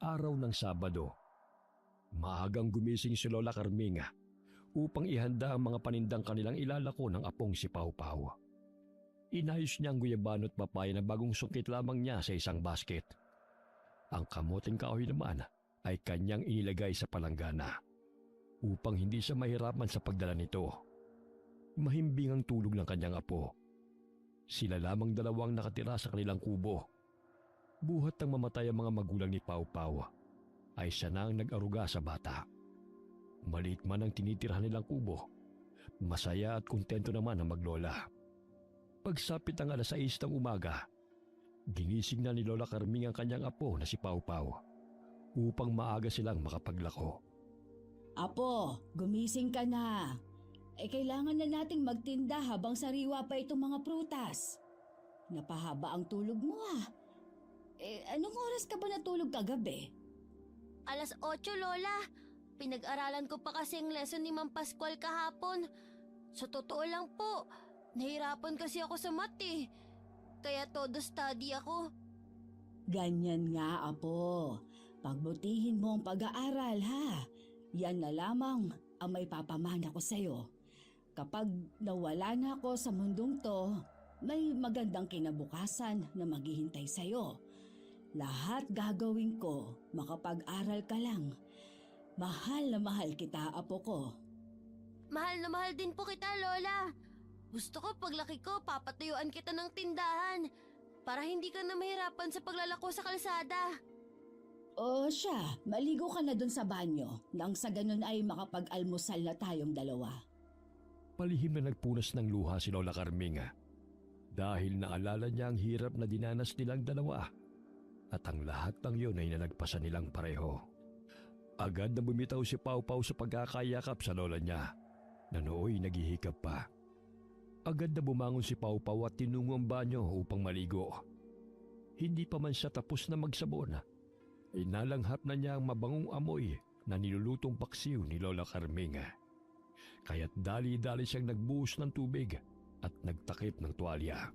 Araw ng Sabado. Maagang gumising si Lola Carming upang ihanda ang mga panindang kanilang ilalako ng apong si Pau Pau. Inayos niya ang guyabano at papaya na bagong sungkit lamang niya sa isang basket. Ang kamuting kahoy naman ay kanyang inilagay sa palanggana upang hindi siya mahirapan sa pagdala nito. Mahimbing ang tulog ng kanyang apo. Sila lamang dalawang nakatira sa kanilang kubo. Buhat ng mamatay ang mga magulang ni Pau Pau, ay siya na ang nag-aruga sa bata. Maliit man ang tinitirhan nilang kubo, masaya at kontento naman ang maglola. Pagsapit ang 6:00 ng umaga, ginising na ni Lola Carming ang kanyang apo na si Pau Pau upang maaga silang makapaglako. Apo, gumising ka na. Kailangan na nating magtinda habang sariwa pa itong mga prutas. Napahaba ang tulog mo anong oras ka ba natulog kagabi? 8:00, Lola. Pinag-aralan ko pa kasi ang lesson ni Ma'am Pascual kahapon. Sa totoo lang po, nahirapan kasi ako sa math Kaya todo study ako. Ganyan nga, Apo. Pagbutihin mo ang pag-aaral, ha? Yan na lamang ang may papamana ko sa'yo. Kapag nawala na ako sa mundong to, may magandang kinabukasan na maghihintay sa'yo. Lahat gagawin ko, makapag-aral ka lang. Mahal na mahal kita, Apo ko. Mahal na mahal din po kita, Lola. Gusto ko paglaki ko, papatuyuan kita ng tindahan para hindi ka na mahirapan sa paglalako sa kalsada. O siya, maligo ka na dun sa banyo nang sa ganun ay makapag-almusal na tayong dalawa. Palihim na nagpunas ng luha si Lola Carming dahil naalala niya ang hirap na dinanas nilang dalawa at ang lahat ng yun ay nanagpasan nilang pareho. Agad na bumitaw si Pau Pau sa pagkakayakap sa lola niya na nooy naghihikap pa. Agad na bumangon si Pau Pau at tinungo ang banyo upang maligo. Hindi pa man siya tapos na magsabon, inalanghap na niya ang mabangong amoy na nilulutong paksiw ni Lola Carming. Kaya't dali-dali siyang nagbuhos ng tubig at nagtakip ng tuwalya.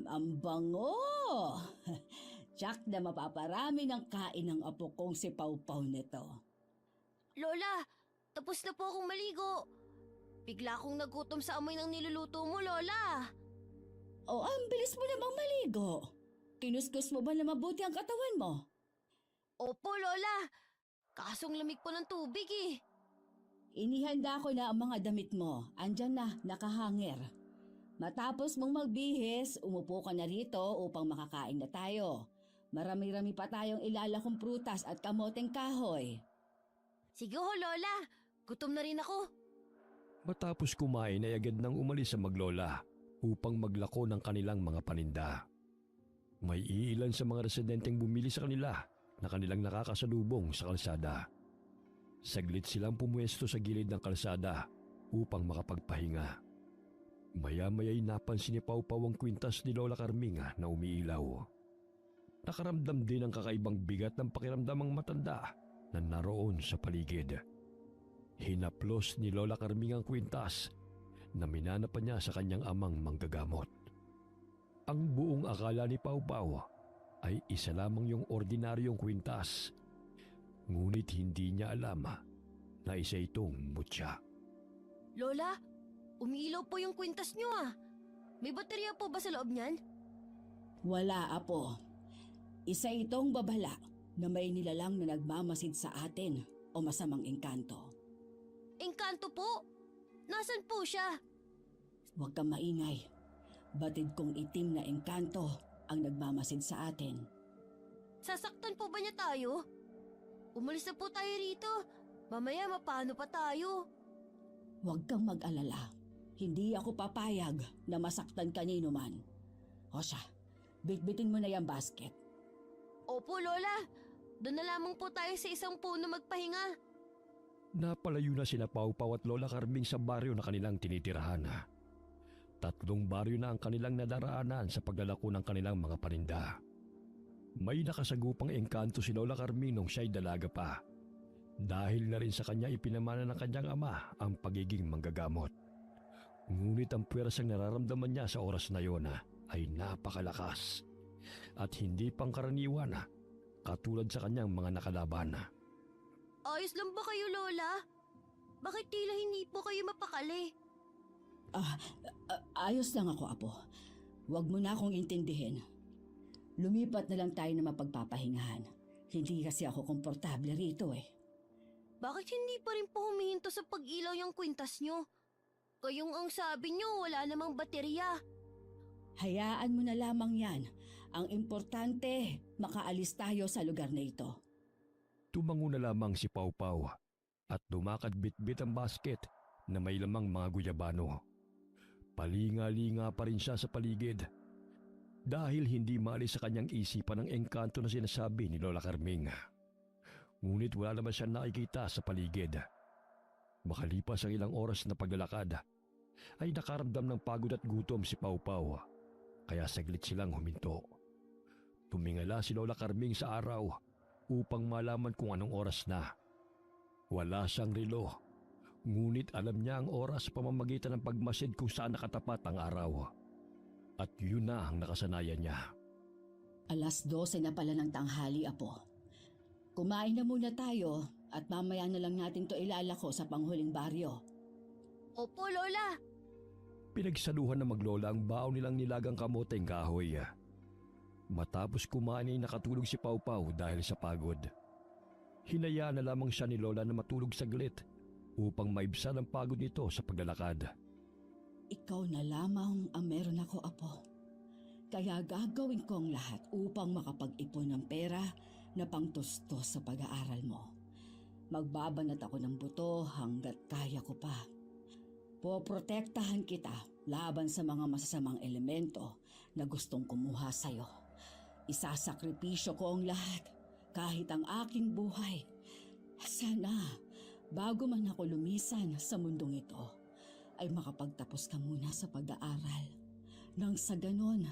Ang bango! Tsak na mapaparami ng kain ng apo kong si Pau Pau nito. Lola, tapos na po akong maligo. Bigla akong nagutom sa amoy ng niluluto mo, Lola. Ang bilis mo namang maligo. Kinuskus mo ba na mabuti ang katawan mo? Opo, Lola. Kasong lamig po ng tubig Inihanda ko na ang mga damit mo. Andyan na, nakahanger. Matapos mong magbihis, umupo ka na rito upang makakain na tayo. Marami-rami pa tayong ilalakong prutas at kamoteng kahoy. Sige ho, Lola. Gutom na rin ako. Matapos kumain ay agad nang umalis sa maglola upang maglako ng kanilang mga paninda. May iilan sa mga residenteng bumili sa kanila na kanilang nakakasalubong sa kalsada. Saglit silang pumuesto sa gilid ng kalsada upang makapagpahinga. Maya-maya'y napansin ni Pau Pau ang kwintas ni Lola Carming na umiilaw. Nakaramdam din ang kakaibang bigat ng pakiramdamang matanda na naroon sa paligid. Hinaplos ni Lola Carming ang kwintas na minana pa niya sa kanyang amang manggagamot. Ang buong akala ni Pau Pau ay isa lamang yung ordinaryong kwintas, ngunit hindi niya alam na isa itong mutya. Lola, umiilaw po yung kwintas niyo May baterya po ba sa loob niyan? Wala, Apo. Isa itong babala na may nilalang na nagmamasid sa atin o masamang engkanto. Engkanto po? Nasaan po siya? Huwag kang maingay. Batid kong itim na engkanto ang nagmamasid sa atin. Sasaktan po ba niya tayo? Umalis na po tayo rito. Mamaya mapano pa tayo? Huwag kang mag-alala. Hindi ako papayag na masaktan kanino man. O siya, bitbitin mo na yung basket. Opo, Lola. Doon na lamang po tayo sa isang puno magpahinga. Napalayo na sina Pau Pau at Lola Carming sa baryo na kanilang tinitirahan. 3 baryo na ang kanilang nadaraanan sa paglalako ng kanilang mga paninda. May nakasagupang engkanto si Lola Carming nung siya'y dalaga pa. Dahil na rin sa kanya ipinamana ng kanyang ama ang pagiging manggagamot. Ngunit ang puwersang nararamdaman niya sa oras na yon ay napakalakas at hindi pangkaraniwan katulad sa kanyang mga nakalaban. Ayos lang ba kayo, Lola? Bakit tila hindi po kayo mapakali? Ayos lang ako, Apo. Huwag mo na akong intindihin. Lumipat na lang tayo na mapagpapahingahan. Hindi kasi ako komportable rito eh. Bakit hindi pa rin po humihinto sa pag-ilaw yung kwintas nyo? Kayong ang sabi nyo, wala namang baterya. Hayaan mo na lamang yan. Ang importante, makaalis tayo sa lugar na ito. Tumango na lamang si Pau Pau at lumakad bitbit ang basket na may lamang mga guyabano. Palinga-linga pa rin siya sa paligid dahil hindi maalis sa kanyang isipan ang engkanto na sinasabi ni Lola Carming. Ngunit wala naman siya nakikita sa paligid. Makalipas ang ilang oras na paglalakad, ay nakaramdam ng pagod at gutom si Pau Pau, kaya saglit silang huminto. Tumingala si Lola Carming sa araw upang malaman kung anong oras na. Wala siyang relo, ngunit alam niya ang oras sa pamamagitan ng pagmasid kung saan nakatapat ang araw. At yun na ang nakasanayan niya. 12:00 na pala ng tanghali, Apo. Kumain na muna tayo at mamaya na lang natin to ilalako sa panghuling baryo. Opo, Lola. Pinagsaluhan na maglola ang baon nilang nilagang kamoteng kahoy. Matapos kumain ay nakatulog si Pau Pau dahil sa pagod. Hinayaan na lamang siya ni Lola na matulog saglit upang maibsan ang pagod nito sa paglalakad. Ikaw na lamang ang meron ako, Apo. Kaya gagawin ko ang lahat upang makapag-ipon ng pera na pangtustos sa pag-aaral mo. Magbabanat ako ng buto hanggat kaya ko pa. Poprotektahan kita laban sa mga masasamang elemento na gustong kumuha sa'yo. Isasakripisyo ko ang lahat, kahit ang aking buhay. Sana, bago man ako lumisan sa mundong ito, ay makapagtapos ka muna sa pag-aaral. Nang sa ganon,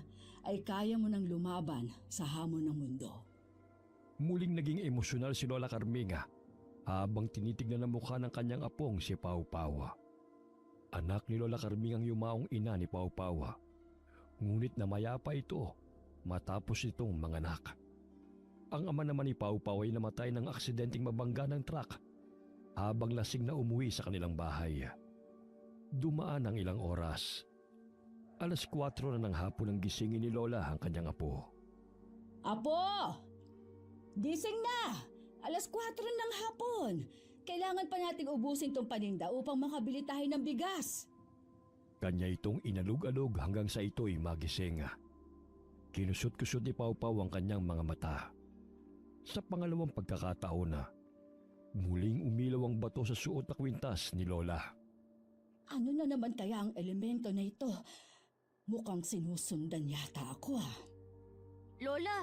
ay kaya mo nang lumaban sa hamon ng mundo. Muling naging emosyonal si Lola Carminga habang tinitignan ang mukha ng kanyang apong si Pau Pau. Anak ni Lola Carminga ang yumaong ina ni Pau Pau. Ngunit namaya pa ito matapos itong manganak. Ang ama naman ni Pau Pau ay namatay ng aksidenteng mabangga ng truck habang lasing na umuwi sa kanilang bahay. Dumaan ang ilang oras. 4:00 na ng hapon ang gisingin ni Lola ang kanyang apo. Apo! Gising na! 4:00 ng hapon. Kailangan pa nating ubusin tong paninda upang makabili tayo ng bigas. Kanya itong inalug-alug hanggang sa ito'y magising. Kinusot-kusot ni Pau Pau ang kanyang mga mata. Sa pangalawang pagkakataon na, muling umilaw ang bato sa suot na kwintas ni Lola. Ano na naman kaya ang elemento na ito? Mukhang sinusundan yata ako ah. Lola,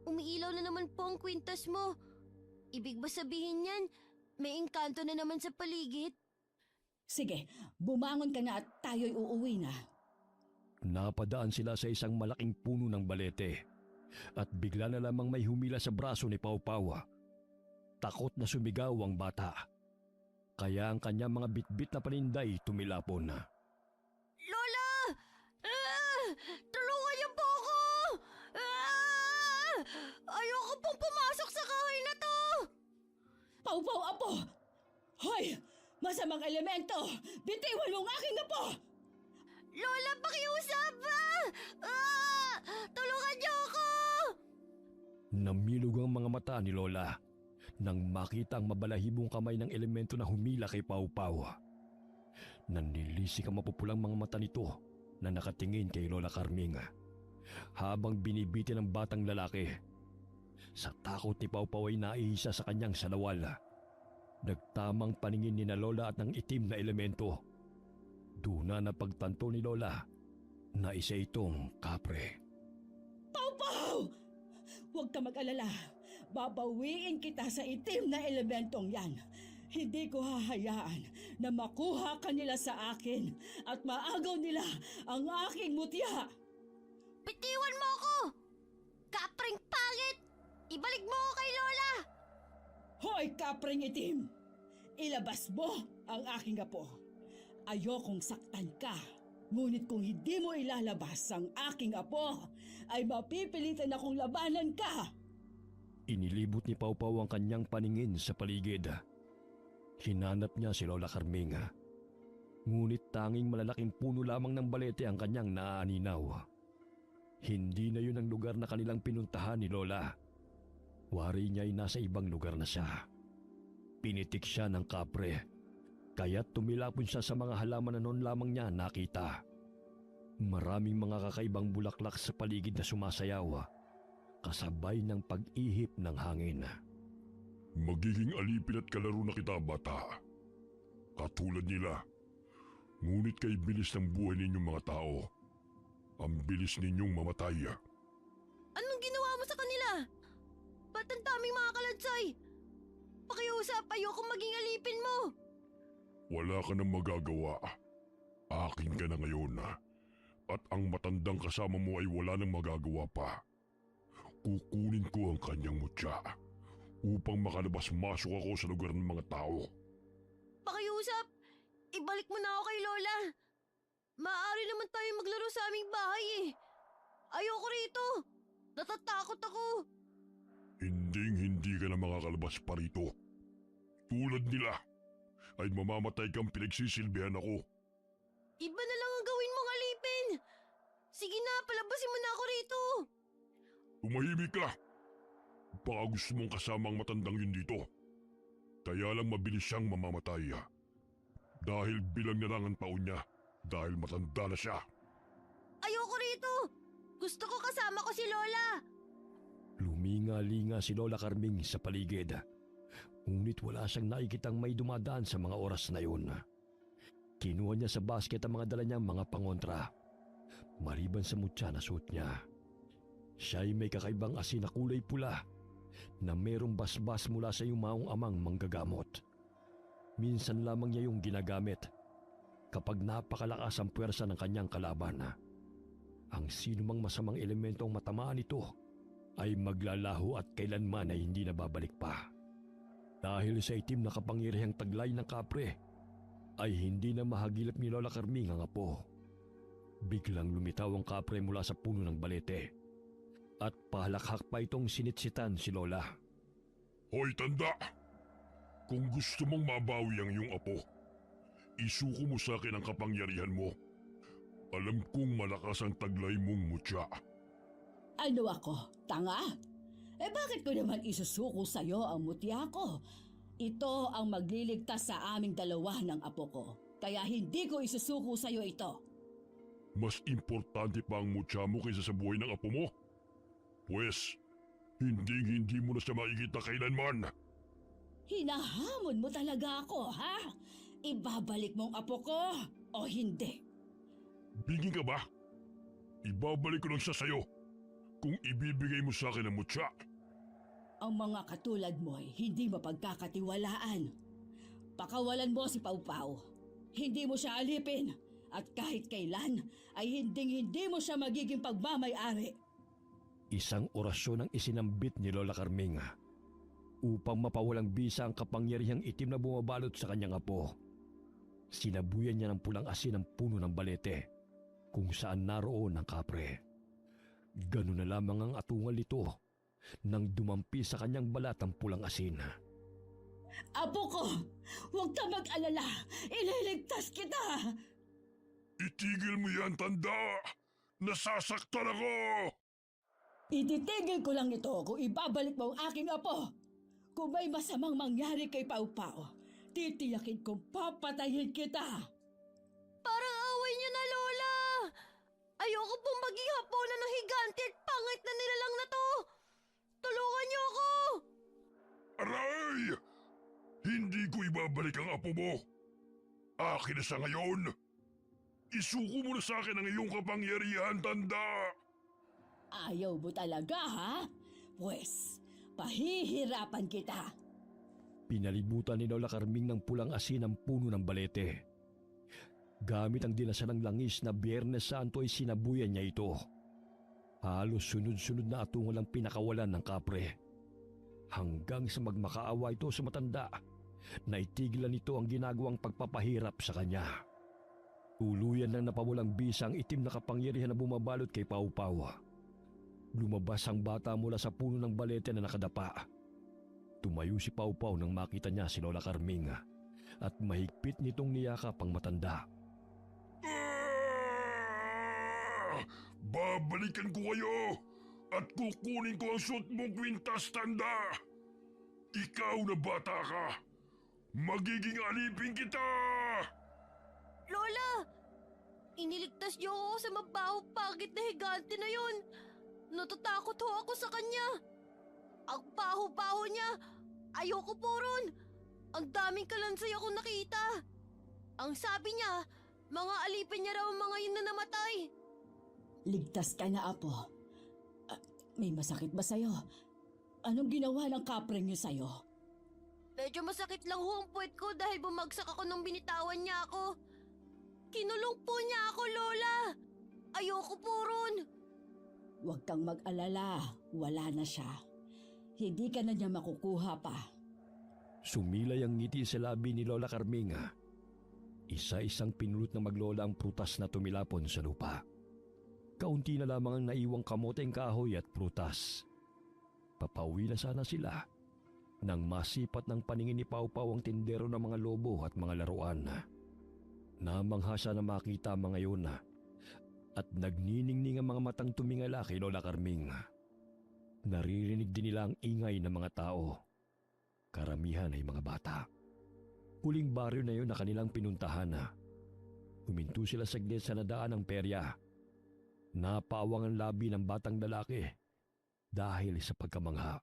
umiilaw na naman po ang kwintas mo. Ibig ba sabihin yan, may engkanto na naman sa paligid? Sige, bumangon ka na at tayo'y uuwi na. Napadaan sila sa isang malaking puno ng balete at bigla na lamang may humila sa braso ni Pau Pau. Takot na sumigaw ang bata. Kaya ang kanyang mga bitbit na paninday tumilapon. Lola! Tulungan niyo po ako! Ayoko pong pumasok sa kahoy na to! Pau-pau, Apo! Hoy! Masamang elemento! Bitiwan mo ang aking apo! Lola, pakiusap! Tulungan niyo ako! Namilog ang mga mata ni Lola nang makita ang mabalahibong kamay ng elemento na humila kay Pau Pau. Nanlilisik ang mapupulang mga mata nito na nakatingin kay Lola Carminga habang binibitin ng batang lalaki. Sa takot ni Pau Pau ay naihisa sa kanyang salawal. Nagtamang paningin ni na Lola at ng itim na elemento. Doon na napagtanto ni Lola na isa itong kapre. Pau-pau! Huwag ka mag-alala. Babawiin kita sa itim na elementong yan. Hindi ko hahayaan na makuha ka nila sa akin at maagaw nila ang aking mutya. Bitiwan mo ako! Kapring pangit! Ibalik mo ako kay Lola! Hoy, kapring itim! Ilabas mo ang aking apo. Ayokong saktan ka. Ngunit kung hindi mo ilalabas ang aking apo, ay mapipilitan akong labanan ka. Inilibot ni Pau Pau ang kanyang paningin sa paligid. Hinanap niya si Lola Carminga. Ngunit tanging malalaking puno lamang ng balete ang kanyang naaaninaw. Hindi na yun ang lugar na kanilang pinuntahan ni Lola. Wari niya ay nasa ibang lugar na siya. Pinitik siya ng kapre, kaya't tumilapon siya sa mga halaman na noon lamang niya nakita. Maraming mga kakaibang bulaklak sa paligid na sumasayaw, kasabay ng pag-ihip ng hangin. Magiging alipin at kalaro na kita, bata. Katulad nila. Ngunit kay bilis ng buhay ninyong mga tao. Ang bilis ninyong mamatay. Anong ginawa mo sa kanila? Ba't ang daming mga kalansay? Pakiusap, ayokong maging alipin mo. Wala ka nang magagawa. Akin ka na ngayon. At ang matandang kasama mo ay wala nang magagawa pa. Kukunin ko ang kanyang mutya upang makalabas-masok ako sa lugar ng mga tao. Pakiusap, ibalik mo na ako kay Lola. Maaari naman tayo maglaro sa aming bahay eh. Ayoko rito. Natatakot ako. Hindi ka na makakalabas pa rito. Tulad nila, ay mamamatay kang pinagsisilbihan ako. Iba na lang ang gawin mong alipin. Sige na, palabasin mo na ako rito. Tumahimik ka! Baka gusto mong kasama ang matandang yun dito. Kaya lang mabilis siyang mamamatay. Dahil bilang na lang ang taon niya. Dahil matanda na siya. Ayoko rito. Gusto ko kasama ko si Lola. Luminga-linga si Lola Carming sa paligid. Ngunit wala siyang nakikitang may dumadaan sa mga oras na yun. Kinuha niya sa basket ang mga dala niyang mga pangontra. Maliban sa mutya na suot niya. Siya ay may kakaibang asin na kulay pula na merong basbas mula sa yumaong amang manggagamot. Minsan lamang niya yung ginagamit kapag napakalakas ang puwersa ng kanyang kalaban. Ang sinumang masamang elemento ang matamaan nito ay maglalaho at kailanman ay hindi na babalik pa. Dahil sa itim na kapangyarihang taglay ng kapre, ay hindi na mahagilap ni Lola Carming ang apo. Biglang lumitaw ang kapre mula sa puno ng balete at pahalakhak pa itong sinitsitan si Lola. Hoy tanda! Kung gusto mong mabawi ang iyong apo, isuko mo sa akin ang kapangyarihan mo. Alam kong malakas ang taglay mong mutya. Ano ako? Tanga? Bakit ko naman isusuko sa'yo ang mutya ko? Ito ang magliligtas sa aming dalawa ng apo ko. Kaya hindi ko isusuko sa'yo ito. Mas importante pa ang mutya mo kaysa sa buhay ng apo mo? Pwes, hindi mo na siya makikita kailanman. Hinahamon mo talaga ako, ha? Ibabalik mong apo ko o hindi? Biging ka ba? Ibabalik ko lang siya sa'yo kung ibibigay mo sa akin ang mutya. Ang mga katulad mo ay hindi mapagkakatiwalaan. Pakawalan mo si Pau Pau. Hindi mo siya alipin at kahit kailan ay hindi mo siya magiging pagmamay-ari. Isang orasyon ang isinambit ni Lola Carming upang mapawalang bisa ang kapangyarihang itim na bumabalot sa kanyang apo. Sinabuyan niya ng pulang asin ang puno ng balete kung saan naroon ang kapre. Ganun na lamang ang atungal nito nang dumampi sa kanyang balat ang pulang asin. Apo ko, huwag ka mag-alala. Ililigtas kita. Itigil mo yan, tanda! Nasasaktan ako! Ititigil ko lang ito kung ibabalik mo ang aking apo. Kung may masamang mangyari kay Pau Pau, titiyakin kong papatayin kita. Parang away niyo na, Lola. Ayoko pong maging hapunan ng higante at pangit na nilalang na to. Tulungan niyo ako. Aray! Hindi ko ibabalik ang apo mo. Akin na sa ngayon. Isuko mo na sa akin ang iyong kapangyarihan, tanda! Ayaw mo talaga, ha? Pwes, pahihirapan kita. Pinalibutan ni Lola Carming ng pulang asin ang puno ng balete. Gamit ang dinasalang langis na Biyernes Santo ay sinabuyan niya ito. Halos sunod-sunod na atungal ang pinakawalan ng kapre. Hanggang sa magmakaawa ito sa matanda, naitigilan nito ang ginagawang pagpapahirap sa kanya. Tuluyan nang napawalang bisa ang itim na kapangyarihan na bumabalot kay Pau Pau. Lumabas ang bata mula sa puno ng balete na nakadapa. Tumayo si Pau Pau nang makita niya si Lola Carming at mahigpit nitong niyakap ang matanda. Babalikan ko kayo at kukunin ko ang suot mong kwintas, tanda! Ikaw na bata ka! Magiging alipin kita! Lola! Iniligtas niyo ako sa mabaho-pagit na higante na yun. Natatakot ho ako sa kanya. Ang baho-baho niya. Ayoko po ron. Ang daming kalansay akong nakita. Ang sabi niya, mga alipin niya raw ang mga yun na namatay. Ligtas ka na, Apo. May masakit ba sa'yo? Anong ginawa ng kapre niyo sa'yo? Medyo masakit lang ho ang puwet ko dahil bumagsak ako nung binitawan niya ako. Kinulong po niya ako, Lola. Ayoko po ron. Huwag kang mag-alala. Wala na siya. Hindi ka na niya makukuha pa. Sumilay ang ngiti sa labi ni Lola Carming. Isa-isang pinulot na maglola ang prutas na tumilapon sa lupa. Kaunti na lamang ang naiwang kamoteng kahoy at prutas. Papauwi na sana sila nang masipat ng paningin ni Pau Pau ang tindero ng mga lobo at mga laruan. Namangha siya na makita mga yun at nagniningning ang mga matang tumingala kay Lola Carming. Naririnig din nila ang ingay ng mga tao. Karamihan ay mga bata. Huling baryo na yun na kanilang pinuntahan. Huminto sila saglit sa nadaan ng perya. Napawang ang labi ng batang lalaki dahil sa pagkamangha.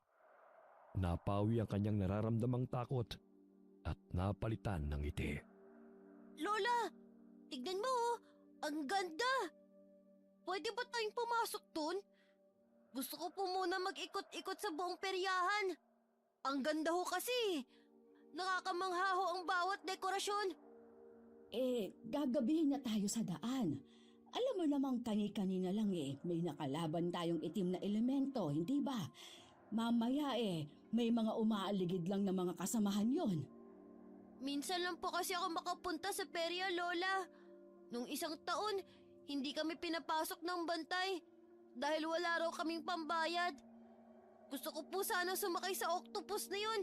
Napawi ang kanyang nararamdamang takot at napalitan ng ngiti. Lola, tignan mo oh. Ang ganda. Pwede ba tayong pumasok dun? Gusto ko po muna mag-ikot-ikot sa buong peryahan. Ang ganda ho kasi. Nakakamangha ho ang bawat dekorasyon. Gagabihin na tayo sa daan. Alam mo namang kani-kanina lang may nakalaban tayong itim na elemento, hindi ba? Mamaya may mga umaaligid lang na mga kasamahan yon. Minsan lang po kasi ako makapunta sa perya, Lola. Nung isang taon, hindi kami pinapasok ng bantay dahil wala raw kaming pambayad. Gusto ko po sana sumakay sa octopus na yun.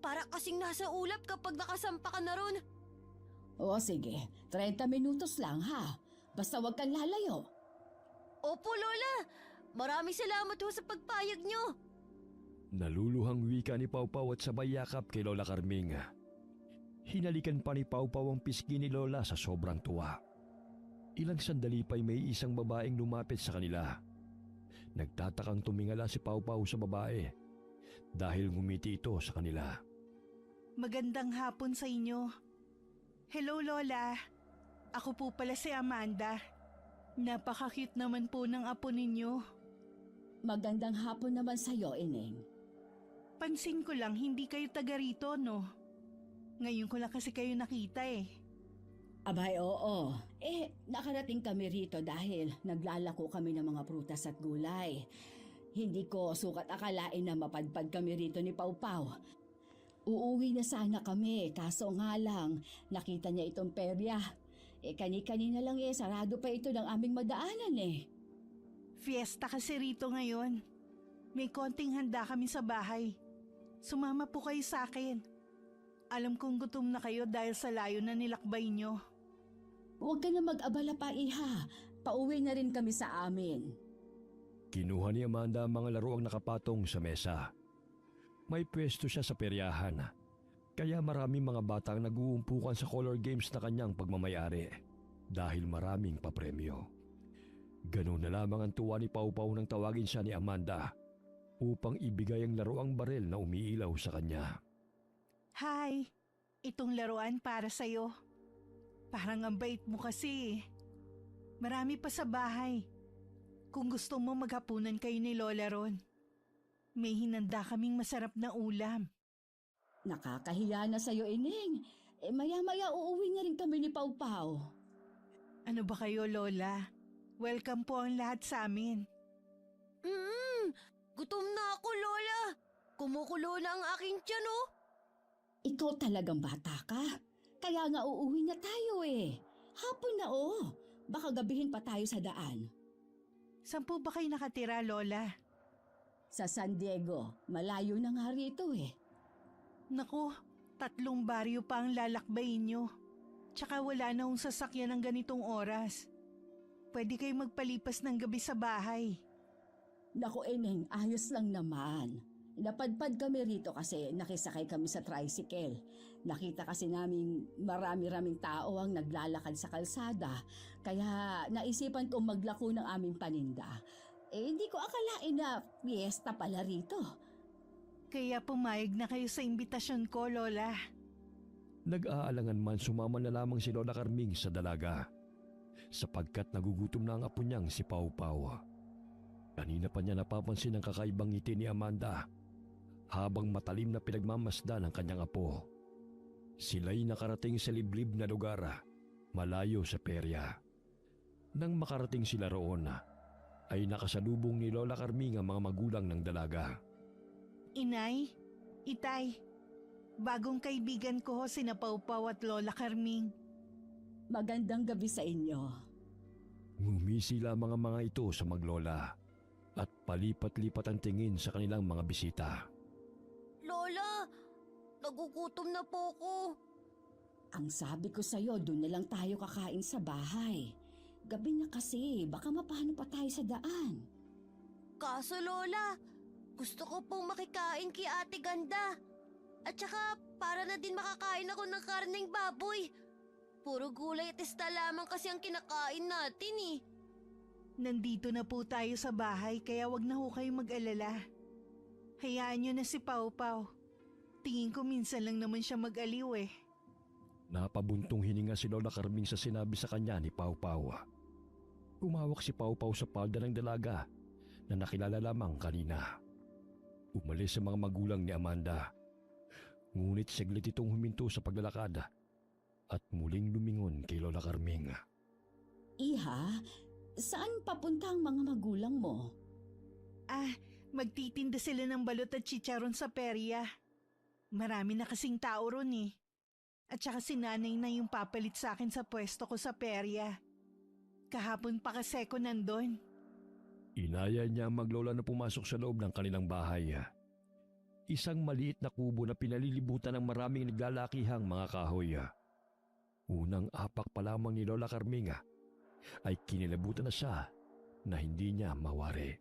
Para kasing nasa ulap kapag nakasampa ka na ron. O sige, 30 minutos lang ha. Basta wag kang lalayo. Opo, Lola. Maraming salamat ho sa pagpayag nyo. Naluluhang wika ni Pau Pau at sabay yakap kay Lola Carming. Hinalikan pa ni Pau Pau ang pisngi ni Lola sa sobrang tuwa. Ilang sandali pa'y may isang babaeng lumapit sa kanila. Nagtatakang tumingala si Pau Pau sa babae dahil ngumiti ito sa kanila. Magandang hapon sa inyo. Hello, Lola. Ako po pala si Amanda. Napaka-cute naman po ng apo ninyo. Magandang hapon naman sa'yo, Ineng. Pansin ko lang hindi kayo taga rito, no? Ngayon ko lang kasi kayo nakita Abay, oo. Nakarating kami rito dahil naglalako kami ng mga prutas at gulay. Hindi ko sukat akalain na mapadpad kami rito ni Pau Pau. Uuwi na sana kami, kaso nga lang, nakita niya itong perya. Kani-kanina lang sarado pa ito ng aming madaanan Fiesta kasi rito ngayon. May konting handa kami sa bahay. Sumama po kayo sa akin. Alam kong gutom na kayo dahil sa layo na nilakbay nyo. Huwag ka na mag-abala pa, Iha. Pauwi na rin kami sa amin. Kinuha ni Amanda ang mga laruang nakapatong sa mesa. May pwesto siya sa peryahan, kaya maraming mga batang nag-uumpukan sa color games na kanyang pagmamayari dahil maraming papremyo. Ganun na lamang ang tuwa ni Pau Pau nang tawagin siya ni Amanda upang ibigay ang laruang barel na umiilaw sa kanya. Hi! Itong laruan para sa'yo. Parang ang bait mo kasi. Marami pa sa bahay. Kung gusto mo maghapunan kayo ni Lola ron. May hinanda kaming masarap na ulam. Nakakahiya na sa'yo, Ineng. Maya-maya uuwi na rin kami ni Pau Pau. Ano ba kayo, Lola? Welcome po ang lahat sa amin. Gutom na ako, Lola. Kumukulo na ang aking tiyan, oh. Ikaw talagang bata ka. Kaya nga uuwi na tayo Hapon na Baka gabihin pa tayo sa daan. Saan po ba kayo nakatira, Lola? Sa San Diego, malayo na nga rito eh. Naku, 3 baryo pa ang lalakbayin nyo. Tsaka wala na hong sasakyan ng ganitong oras. Pwede kayo magpalipas ng gabi sa bahay. Naku Eneng, ayos lang naman. Napadpad kami rito kasi nakisakay kami sa tricycle. Nakita kasi naming marami-raming tao ang naglalakad sa kalsada. Kaya naisipan kong maglako ng aming paninda. Hindi ko akalain na fiesta pala rito. Kaya pumayag na kayo sa imbitasyon ko, Lola. Nag-aalangan man sumama na lamang si Lola Carming sa dalaga sapagkat nagugutom na ang apo niyang si Pau Pau. Kanina pa niya napapansin ang kakaibang ngiti ni Amanda habang matalim na pinagmamasdan ang kanyang apo. Sila'y nakarating sa liblib na lugar, malayo sa perya. Nang makarating sila roon, ay nakasalubong ni Lola Carming ang mga magulang ng dalaga. Inay, Itay, bagong kaibigan ko ho sina Pau Pau at Lola Carming. Magandang gabi sa inyo. Ngumisi lamang ang mga ito sa maglola at palipat-lipat ang tingin sa kanilang mga bisita. Lola, nagugutom na po ko. Ang sabi ko sa'yo, doon na lang tayo kakain sa bahay. Gabi na kasi, baka mapano pa tayo sa daan. Kaso Lola, gusto ko pong makikain kay Ate Ganda. At saka para na din makakain ako ng karneng baboy. Puro gulay at isda lamang kasi ang kinakain natin eh. Nandito na po tayo sa bahay kaya wag na ho kayong mag-alala. Hayaan nyo na si Pau Pau. Tingin ko minsan lang naman siya mag-aliw eh. Napabuntong hininga si Lola Carming sa sinabi sa kanya ni Pau Pau. Umawak si Pau Pau sa palda ng dalaga na nakilala lamang kanina. Umalis sa mga magulang ni Amanda. Ngunit saglit itong huminto sa paglalakad at muling lumingon kay Lola Carming. Iha, saan papunta ang mga magulang mo? Magtitinda sila ng balot at chicharon sa perya. Marami na kasing tao ron eh. At saka si nanay na yung papalit sa akin sa pwesto ko sa perya. Kahapon pa kasi ko nandun. Inaya niya ang maglola na pumasok sa loob ng kanilang bahay. Isang maliit na kubo na pinalilibutan ng maraming naglalakihang mga kahoy. Unang apak pa lamang ni Lola Carming ay kinilabutan na siya na hindi niya mawari.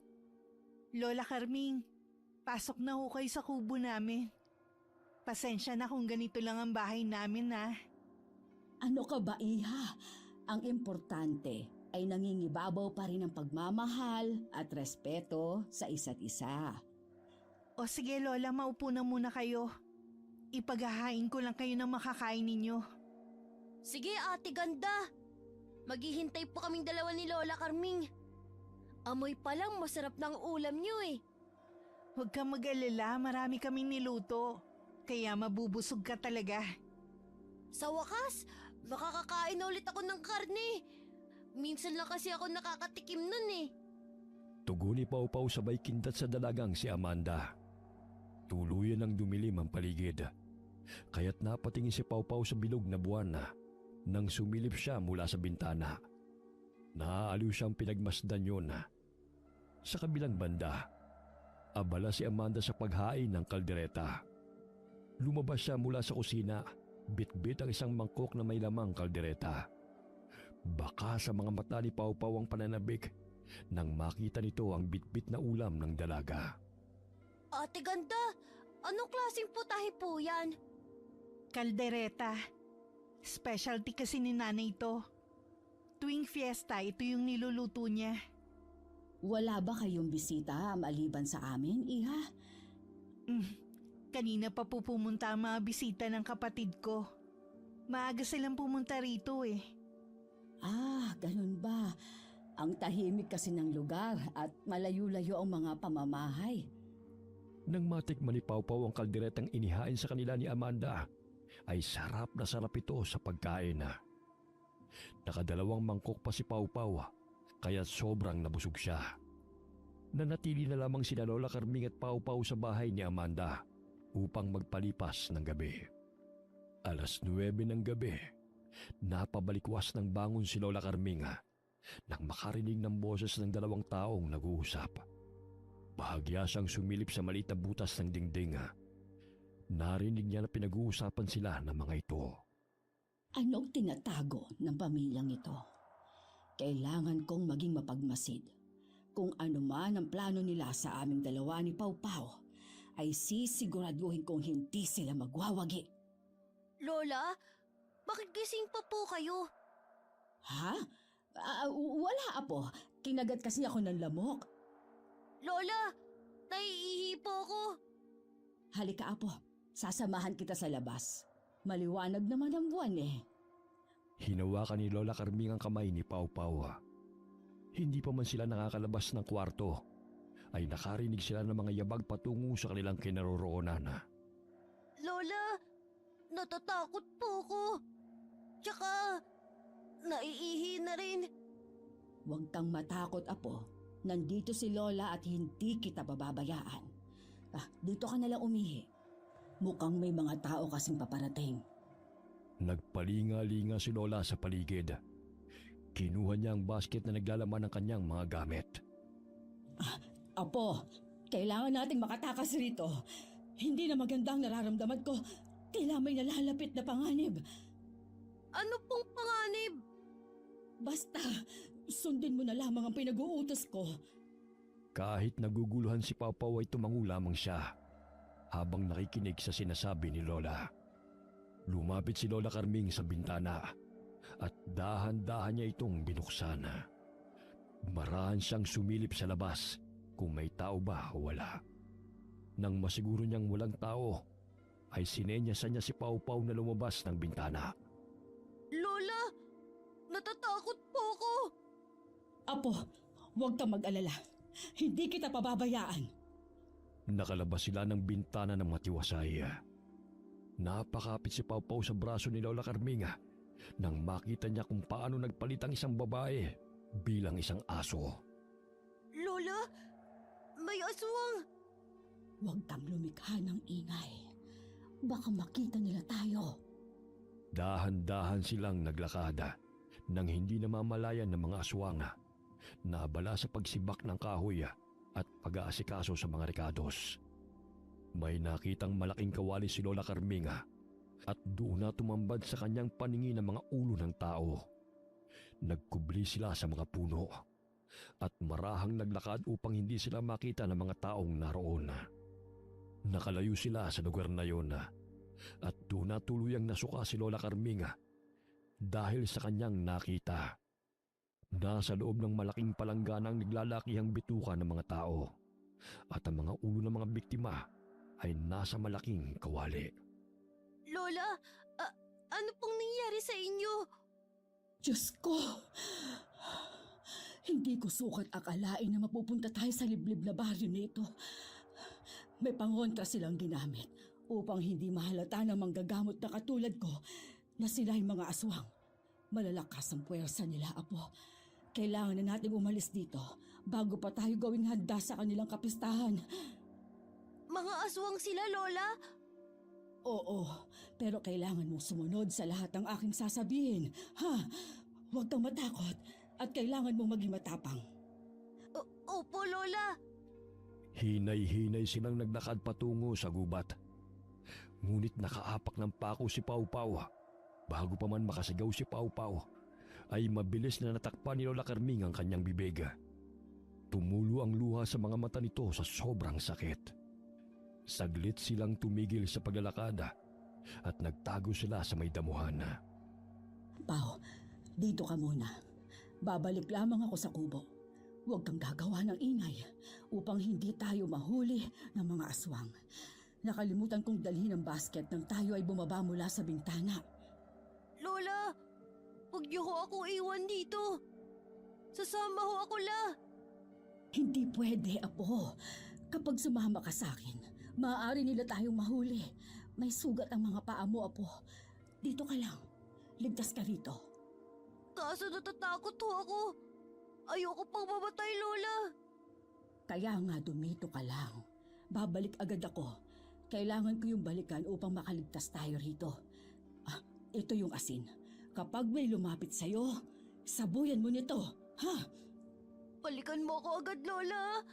Lola Carming, pasok na ho kayo sa kubo namin. Pasensya na kung ganito lang ang bahay namin ha. Ano ka ba, Iha? Ang importante ay nangingibabaw pa rin ang pagmamahal at respeto sa isa't isa. O sige Lola, maupo na muna kayo. Ipaghahain ko lang kayo ng makakain ninyo. Sige Ate Ganda, maghihintay po kaming dalawa ni Lola Carming. Amoy pa lang masarap ng ulam niyo eh. Huwag kang mag-alala, marami kaming niluto. Kaya mabubusog ka talaga. Sa wakas, makakakain na ulit ako ng karne. Minsan lang kasi ako nakakatikim nun eh. Tugon ni Pau Pau sabay kindat sa dalagang si Amanda. Tuluyan ang dumilim ang paligid. Kaya't napatingin si Pau Pau sa bilog na buwan nang sumilip siya mula sa bintana. Naaaliw siyang pinagmasdan yun. Sa kabilang banda, abala si Amanda sa paghain ng kaldereta. Lumabas siya mula sa kusina, bit-bit ang isang mangkok na may lamang kaldereta. Baka sa mga mata ni Pau Pau ang pananabik nang makita nito ang bit-bit na ulam ng dalaga. Ate Ganda, anong klaseng putahe po yan? Kaldereta. Specialty kasi ni nanay ito. Tuwing fiesta, ito yung niluluto niya. Wala ba kayong bisita maliban sa amin, Iha? Kanina pa po pumunta ang mga bisita ng kapatid ko. Maaga silang pumunta rito eh. Ganun ba? Ang tahimik kasi ng lugar at malayo-layo ang mga pamamahay. Nang matikman ni Pau Pau ang kalderetang inihain sa kanila ni Amanda, ay sarap na sarap ito sa pagkain. Nakadalawang mangkok pa si Pau Pau, kaya sobrang nabusog siya. Nanatili na lamang sina Lola Carming at Pau Pau sa bahay ni Amanda upang magpalipas ng gabi. 9:00 ng gabi, napabalikwas ng bangon si Lola Carming nang makarinig ng boses ng dalawang taong nag-uusap. Bahagya siyang sumilip sa maliit na butas ng dingding. Narinig niya na pinag-uusapan sila ng mga ito. Anong tinatago ng pamilyang ito? Kailangan kong maging mapagmasid. Kung ano man ang plano nila sa aming dalawa ni Pau Pau, ay sisiguraduhin kong hindi sila magwawagi. Lola, bakit gising pa po kayo? Ha? Wala, Apo. Kinagat kasi ako ng lamok. Lola, naiihi po ako. Halika, Apo. Sasamahan kita sa labas. Maliwanag naman ang buwan eh. Hinawakan ni Lola Carming ang kamay ni Pau Pau. Hindi pa man sila nakakalabas ng kwarto, ay nakarinig sila ng mga yabag patungo sa kanilang kinaroroonan. Lola, natatakot po ako. Tsaka, naiihi na rin. Huwag kang matakot, Apo. Nandito si Lola at hindi kita bababayaan. Dito ka nalang umihi. Mukhang may mga tao kasing paparating. Nagpalinga-linga si Lola sa paligid. Kinuha niya ang basket na naglalaman ng kanyang mga gamit. Apo, kailangan nating makatakas rito. Hindi na magandang nararamdaman ko. Tila may nalalapit na panganib. Ano pong panganib? Basta, sundin mo na lamang ang pinag-uutos ko. Kahit naguguluhan si Pau Pau ay tumango lamang siya habang nakikinig sa sinasabi ni Lola. Lumapit si Lola Carming sa bintana at dahan-dahan niya itong binuksan. Marahan siyang sumilip sa labas kung may tao ba o wala. Nang masiguro niyang walang tao, ay sinenyasan niya si Pau Pau na lumabas ng bintana. Lola, natatakot po ako. Apo, huwag kang mag-alala. Hindi kita pababayaan. Nakalabas sila ng bintana ng matiwasay. Napakapit si Pau Pau sa braso ni Lola Carming nang makita niya kung paano nagpalit ang isang babae bilang isang aso. Lola, may aswang. Huwag kang lumikha ng ingay. Baka makita nila tayo. Dahan-dahan silang naglakada nang hindi namamalayan ng mga aswang. Naabala sa pagsibak ng kahoy at pag-aasikaso sa mga rekados. May nakitang malaking kawali si Lola Carming at doon na tumambad sa kanyang paningin ang mga ulo ng tao. Nagkubli sila sa mga puno at marahang naglakad upang hindi sila makita ng mga taong naroon. Nakalayo sila sa lugar na yon at doon na tuluyang nasuka si Lola Carming dahil sa kanyang nakita. Nasa loob ng malaking palangganang naglalakihang bituka ng mga tao at ang mga ulo ng mga biktima ay nasa malaking kawali. Lola, ano pong nangyari sa inyo? Diyos ko! Hindi ko sukat akalain na mapupunta tayo sa liblib na baryo nito. May pangontra silang ginamit upang hindi mahalata ng manggagamot na katulad ko na sila ay mga aswang. Malalakas ang puwersa nila, Apo. Kailangan na natin umalis dito bago pa tayo gawing handa sa kanilang kapistahan. Mga aswang sila, Lola? Oo, pero kailangan mong sumunod sa lahat ng aking sasabihin. Ha? Huwag kang matakot at kailangan mong maging matapang. Opo, Lola. Hinay-hinay silang naglakad patungo sa gubat. Ngunit nakaapak ng pako si Pau Pau. Bago pa man makasigaw si Pau Pau, ay mabilis na natakpan ni Lola Carming ang kanyang bibig. Tumulo ang luha sa mga mata nito sa sobrang sakit. Saglit silang tumigil sa paglalakad at nagtago sila sa may damuhan. Pau, dito ka muna. Babalik lamang ako sa kubo. Huwag kang gagawa ng ingay upang hindi tayo mahuli ng mga aswang. Nakalimutan kong dalhin ang basket nang tayo ay bumaba mula sa bintana. Lola, huwag niyo ho ako iwan dito. Sasama ho ako, La. Hindi pwede, Apo. Kapag sumama ka sa akin, maaari nila tayong mahuli. May sugat ang mga paa mo, Apo. Dito ka lang. Ligtas ka rito. Kaso natatakot ho ako. Ayoko pang mamatay, Lola. Kaya nga dumito ka lang. Babalik agad ako. Kailangan ko yung balikan upang makaligtas tayo rito. Ito yung asin. Kapag may lumapit sa'yo, sabuyan mo nito. Ha? Balikan mo ako agad, Lola.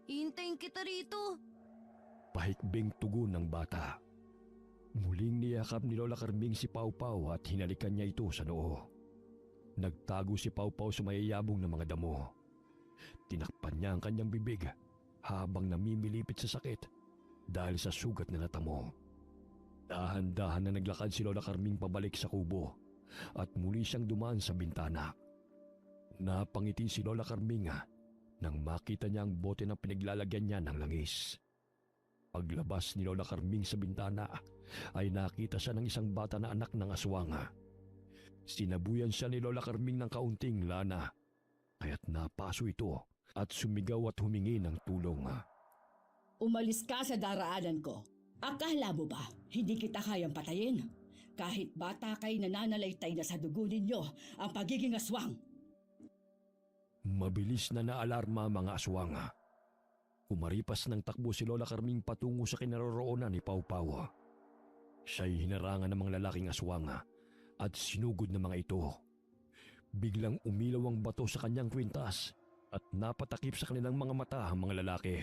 Hihintayin kita rito. Pahikbing tugon ng bata. Muling niyakap ni Lola Carming si Pau Pau at hinalikan niya ito sa noo. Nagtago si Pau Pau sa mayayabong na mga damo. Tinakpan niya ang kanyang bibig habang namimilipit sa sakit dahil sa sugat na natamo. Dahan-dahan na naglakad si Lola Carming pabalik sa kubo at muli siyang dumaan sa bintana. Napangiti si Lola Carming nang makita niya ang bote na pinaglalagyan niya ng langis. Paglabas ni Lola Carming sa bintana ay nakita siya ng isang bata na anak ng aswang. Sinabuyan siya ni Lola Carming ng kaunting lana, kaya't napaso ito at sumigaw at humingi ng tulong. Umalis ka sa daraanan ko. Akala mo ba hindi kita kayang patayin? Kahit bata kay nananalaytay na sa dugo ninyo ang pagiging aswang. Mabilis na naalarma ang mga aswang. Kumaripas ng takbo si Lola Carming patungo sa kinaroroonan ni Pau Pau. Siya'y hinarangan ng mga lalaking aswang at sinugod ng mga ito. Biglang umilaw ang bato sa kanyang kwintas at napatakip sa kanilang mga mata ang mga lalaki.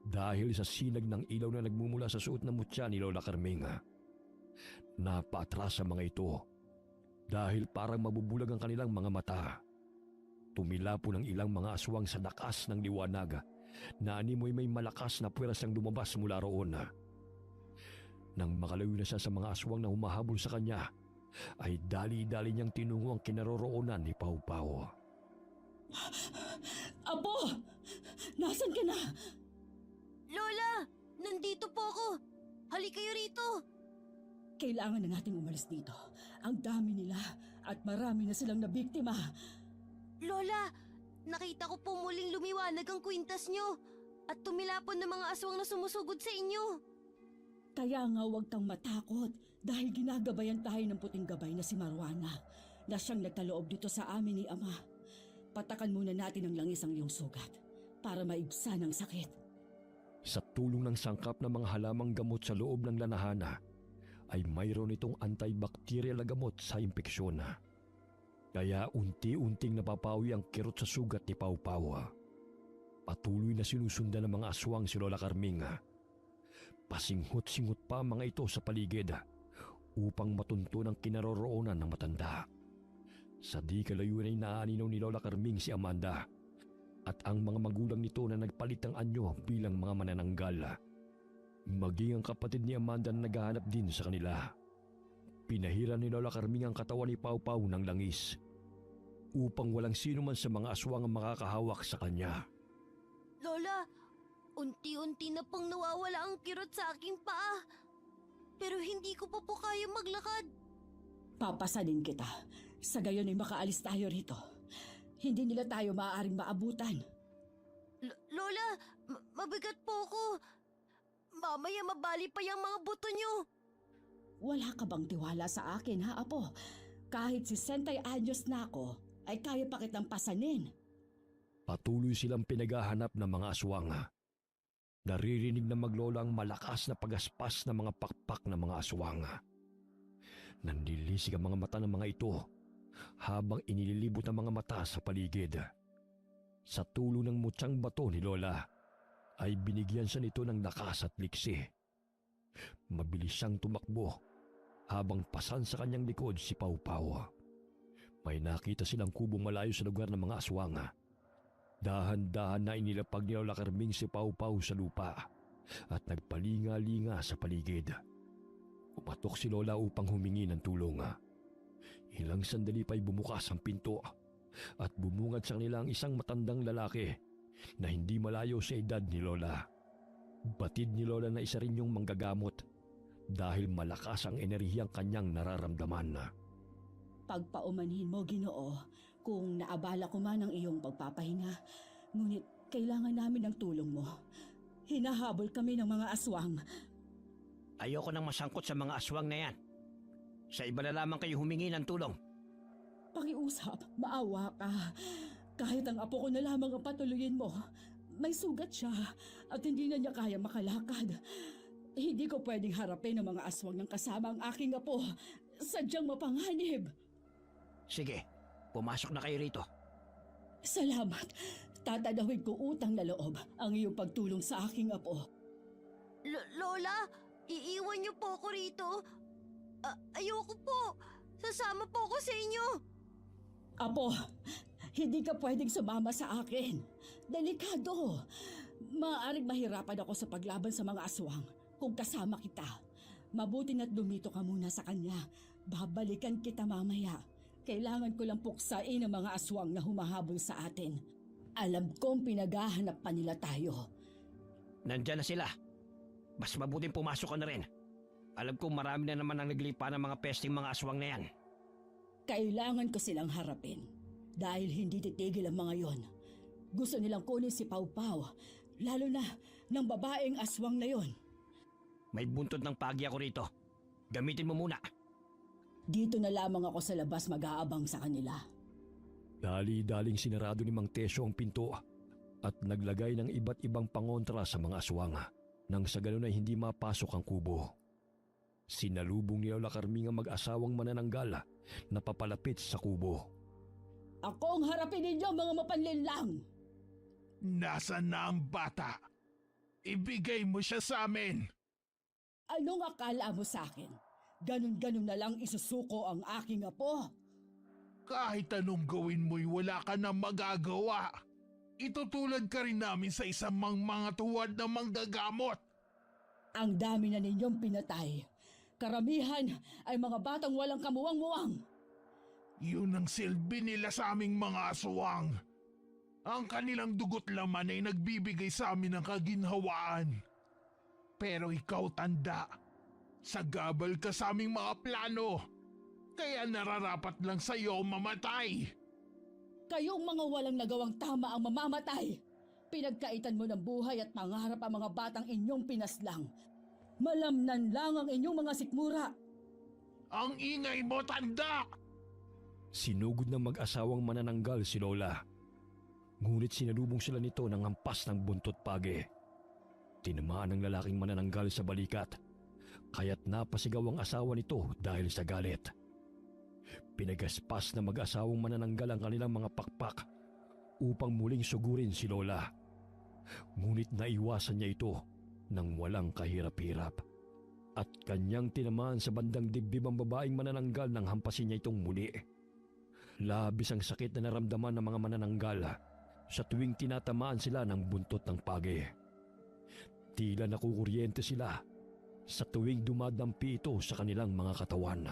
Dahil sa sinag ng ilaw na nagmumula sa suot na mutya ni Lola Carming, napaatras ang mga ito dahil parang mabubulag ang kanilang mga mata. Tumila po ng ilang mga aswang sa lakas ng liwanag na animoy may malakas na puweras ang lumabas mula roon. Nang makalayo na siya sa mga aswang na humahabol sa kanya, ay dali-dali niyang tinungo ang kinaroroonan ni Pau Pau. Apo! Nasaan ka na? Lola! Nandito po ako! Halik kayo rito! Kailangan na nating umalis dito. Ang dami nila at marami na silang nabiktima. Lola! Nakita ko po muling lumiwanag ang kwintas nyo at tumilapon ng mga aswang na sumusugod sa inyo. Kaya nga huwag kang matakot dahil ginagabayan tayo ng puting gabay na si Marwana na siyang nagkaloob dito sa amin ni Ama. Patakan muna natin ang langis ang iyong sugat para maibsan ang sakit. Sa tulong ng sangkap na mga halamang gamot sa loob ng lanahana, ay mayroon itong antibacterial na gamot sa impeksyon. Kaya unti-unting napapawi ang kirot sa sugat ni Pau Pau. Patuloy na sinusundan ng mga aswang si Lola Carming. Pasinghot-singhot pa ang mga ito sa paligid upang matunto ng kinaroroonan ng matanda. Sa di kalayuan ay naaninaw ni Lola Carming si Amanda at ang mga magulang nito na nagpalit ng anyo bilang mga manananggal. Maging ang kapatid ni Amanda na naghahanap din sa kanila. Pinahiran ni Lola Carming ang katawan ni Pau Pau ng langis upang walang sino man sa mga aswang ang makakahawak sa kanya. Lola, unti-unti na pong nawawala ang kirot sa aking paa. Pero hindi ko pa po kaya maglakad. Papasanin kita. Sa gayon ay makaalis tayo rito. Hindi nila tayo maaaring maabutan. Lola, mabigat po ako. Mamaya mabali pa yung mga buto nyo. Wala ka bang tiwala sa akin, ha, Apo? Kahit 60 anyos na ako, ay kaya pa kitang pasanin. Patuloy silang pinaghahanap ng mga aswang. Naririnig na maglola ang malakas na pagaspas ng mga pakpak ng mga aswang. Nanlilisik ang mga mata ng mga ito habang inililibot ang mga mata sa paligid. Sa tulong ng mutyang bato ni Lola, ay binigyan siya nito ng lakas at liksi. Mabilis siyang tumakbo habang pasan sa kanyang likod si Pau Pau. May nakita silang kubong malayo sa lugar ng mga aswang. Dahan-dahan na inilapag ni Lola Carming si Pau Pau sa lupa at nagpalinga-linga sa paligid. Umatok si Lola upang humingi ng tulong. Ilang sandali pa'y bumukas ang pinto at bumungad sa kanila ang isang matandang lalaki na hindi malayo sa edad ni Lola. Batid ni Lola na isa rin yung manggagamot dahil malakas ang enerhiyang kanyang nararamdaman. Pagpaumanhin mo, Ginoo, kung naabala ko man ang iyong pagpapahinga, ngunit kailangan namin ng tulong mo. Hinahabol kami ng mga aswang. Ayoko nang masangkot sa mga aswang na yan. Sa iba na lamang kayo humingi ng tulong. Pakiusap, maawa ka. Kahit ang apo ko na lamang ang patuloyin mo, may sugat siya at hindi na niya kaya makalakad. Hindi ko pwedeng harapin ang mga aswang ng kasama ang aking apo. Sadyang mapanganib. Sige, pumasok na kayo rito. Salamat. Tatanawin ko utang na loob ang iyong pagtulong sa aking apo. Lola, iiwan niyo po ako rito. Ayoko po. Sasama po ako sa inyo. Apo, hindi ka pwedeng sumama sa akin. Delikado. Maaaring mahirapan ako sa paglaban sa mga aswang kung kasama kita. Mabuti na't lumito ka muna sa kanya. Babalikan kita mamaya. Kailangan ko lang puksain ang mga aswang na humahabol sa atin. Alam kong pinaghahanap pa nila tayo. Nandyan na sila. Mas mabuting pumasok ka na rin. Alam kong marami na naman ang naglipa ng mga pesting mga aswang na yan. Kailangan ko silang harapin. Dahil hindi titigil ang mga yon. Gusto nilang kunin si Pau Pau. Lalo na ng babaeng aswang na yon. May buntot ng pagi ako rito. Gamitin mo muna. Dito na lamang ako sa labas mag-aabang sa kanila. Dali-daling sinarado ni Mang Tesyo ang pinto at naglagay ng iba't ibang pangontra sa mga aswang nang sa ganun ay hindi mapasok ang kubo. Sinalubong ni Lola Carming ang mag-asawang manananggal na papalapit sa kubo. Ako ang harapin ninyo, mga mapanlinlang! Nasaan na ang bata? Ibigay mo siya sa amin! Anong akala mo sa akin? Ganun-ganun na lang isusuko ang aking apo? Kahit anong gawin mo'y wala ka na magagawa. Itutulad ka rin namin sa isang mga tuwad na manggagamot. Ang dami na ninyong pinatay. Karamihan ay mga batang walang kamuwang-muwang. Yun ang silbi nila sa aming mga aswang. Ang kanilang dugot laman ay nagbibigay sa amin ng kaginhawaan. Pero ikaw, tanda, sagabal ka sa aming mga plano. Kaya nararapat lang sa iyo mamatay. Kayong mga walang nagawang tama ang mamamatay. Pinagkaitan mo ng buhay at pangarap ang mga batang inyong pinaslang. Malamnan lang ang inyong mga sikmura. Ang ingay mo, tanda! Sinugod ng mag-asawang manananggal si Lola. Ngunit sinalubong sila nito ng hampas ng buntot page. Tinamaan ng lalaking manananggal sa balikat, kaya't napasigaw ang asawa nito dahil sa galit. Pinagaspas na mag-asawang manananggal ang kanilang mga pakpak upang muling sugurin si Lola. Ngunit naiwasan niya ito nang walang kahirap-hirap. At kanyang tinamaan sa bandang dibdib ang babaeng manananggal nang hampasin niya itong muli. Labis ang sakit na naramdaman ng mga manananggal sa tuwing tinatamaan sila ng buntot ng page. Tila nakukuryente sila sa tuwing dumadampi ito sa kanilang mga katawan.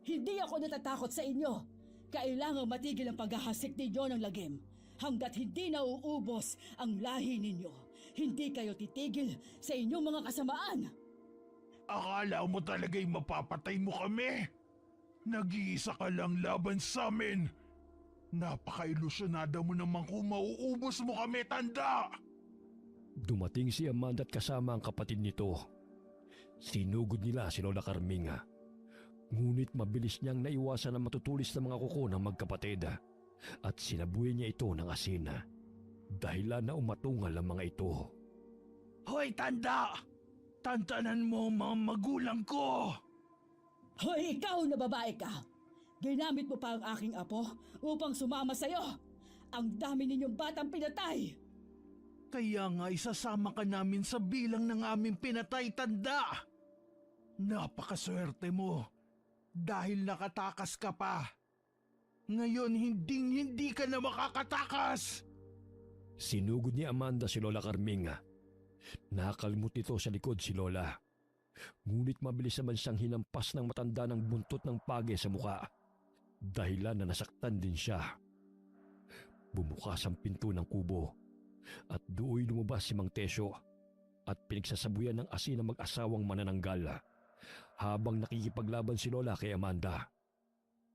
Hindi ako natatakot sa inyo. Kailangang matigil ang paghahasik ninyo ng lagim. Hanggat hindi nauubos ang lahi ninyo, hindi kayo titigil sa inyong mga kasamaan. Akala mo talaga'y mapapatay mo kami? Nag-iisa ka lang laban sa amin. Napaka-ilusyonada mo naman kung mauubos mo kami, tanda! Dumating si Amanda at kasama ang kapatid nito. Sinugod nila si Lola Carming. Ngunit mabilis niyang naiwasan ang matutulis na mga kuko ng magkapatid at sinabuhay niya ito ng asin. Dahilan na umatungal ang mga ito. Hoy, tanda! Tantanan mo ang mga magulang ko! Hoy, ikaw na babae ka! Ginamit mo pa ang aking apo upang sumama sa'yo. Ang dami ninyong batang pinatay! Kaya nga isasama ka namin sa bilang ng aming pinatay, tanda! Napakaswerte mo dahil nakatakas ka pa. Ngayon hindi ka na makakatakas! Sinugod ni Amanda si Lola Carming. Nakakalmot nito sa likod si Lola. Ngunit mabilis naman siyang hinampas ng matanda ng buntot ng page sa muka. Dahilan na nasaktan din siya. Bumukas ang pinto ng kubo at doon lumabas si Mang Tesyo at pinagsasabuyan ng asin ng mag-asawang manananggal habang nakikipaglaban si Lola kay Amanda.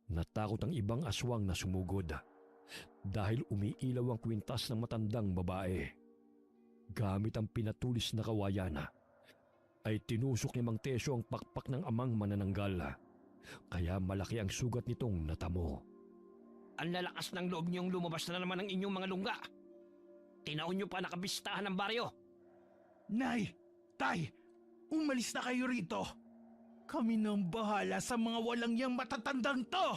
Natakot ang ibang aswang na sumugod dahil umiilaw ang kwintas ng matandang babae. Gamit ang pinatulis na kawayan ay tinusok ni Mang Tesyo ang pakpak ng amang manananggal, kaya malaki ang sugat nitong natamo. Ang lalakas ng loob niyong lumabas na naman ng inyong mga lungga. Tinaon niyo pa nakabistahan ng baryo. Nay! Tay! Umalis na kayo rito! Kami nang bahala sa mga walang yang matatandang to!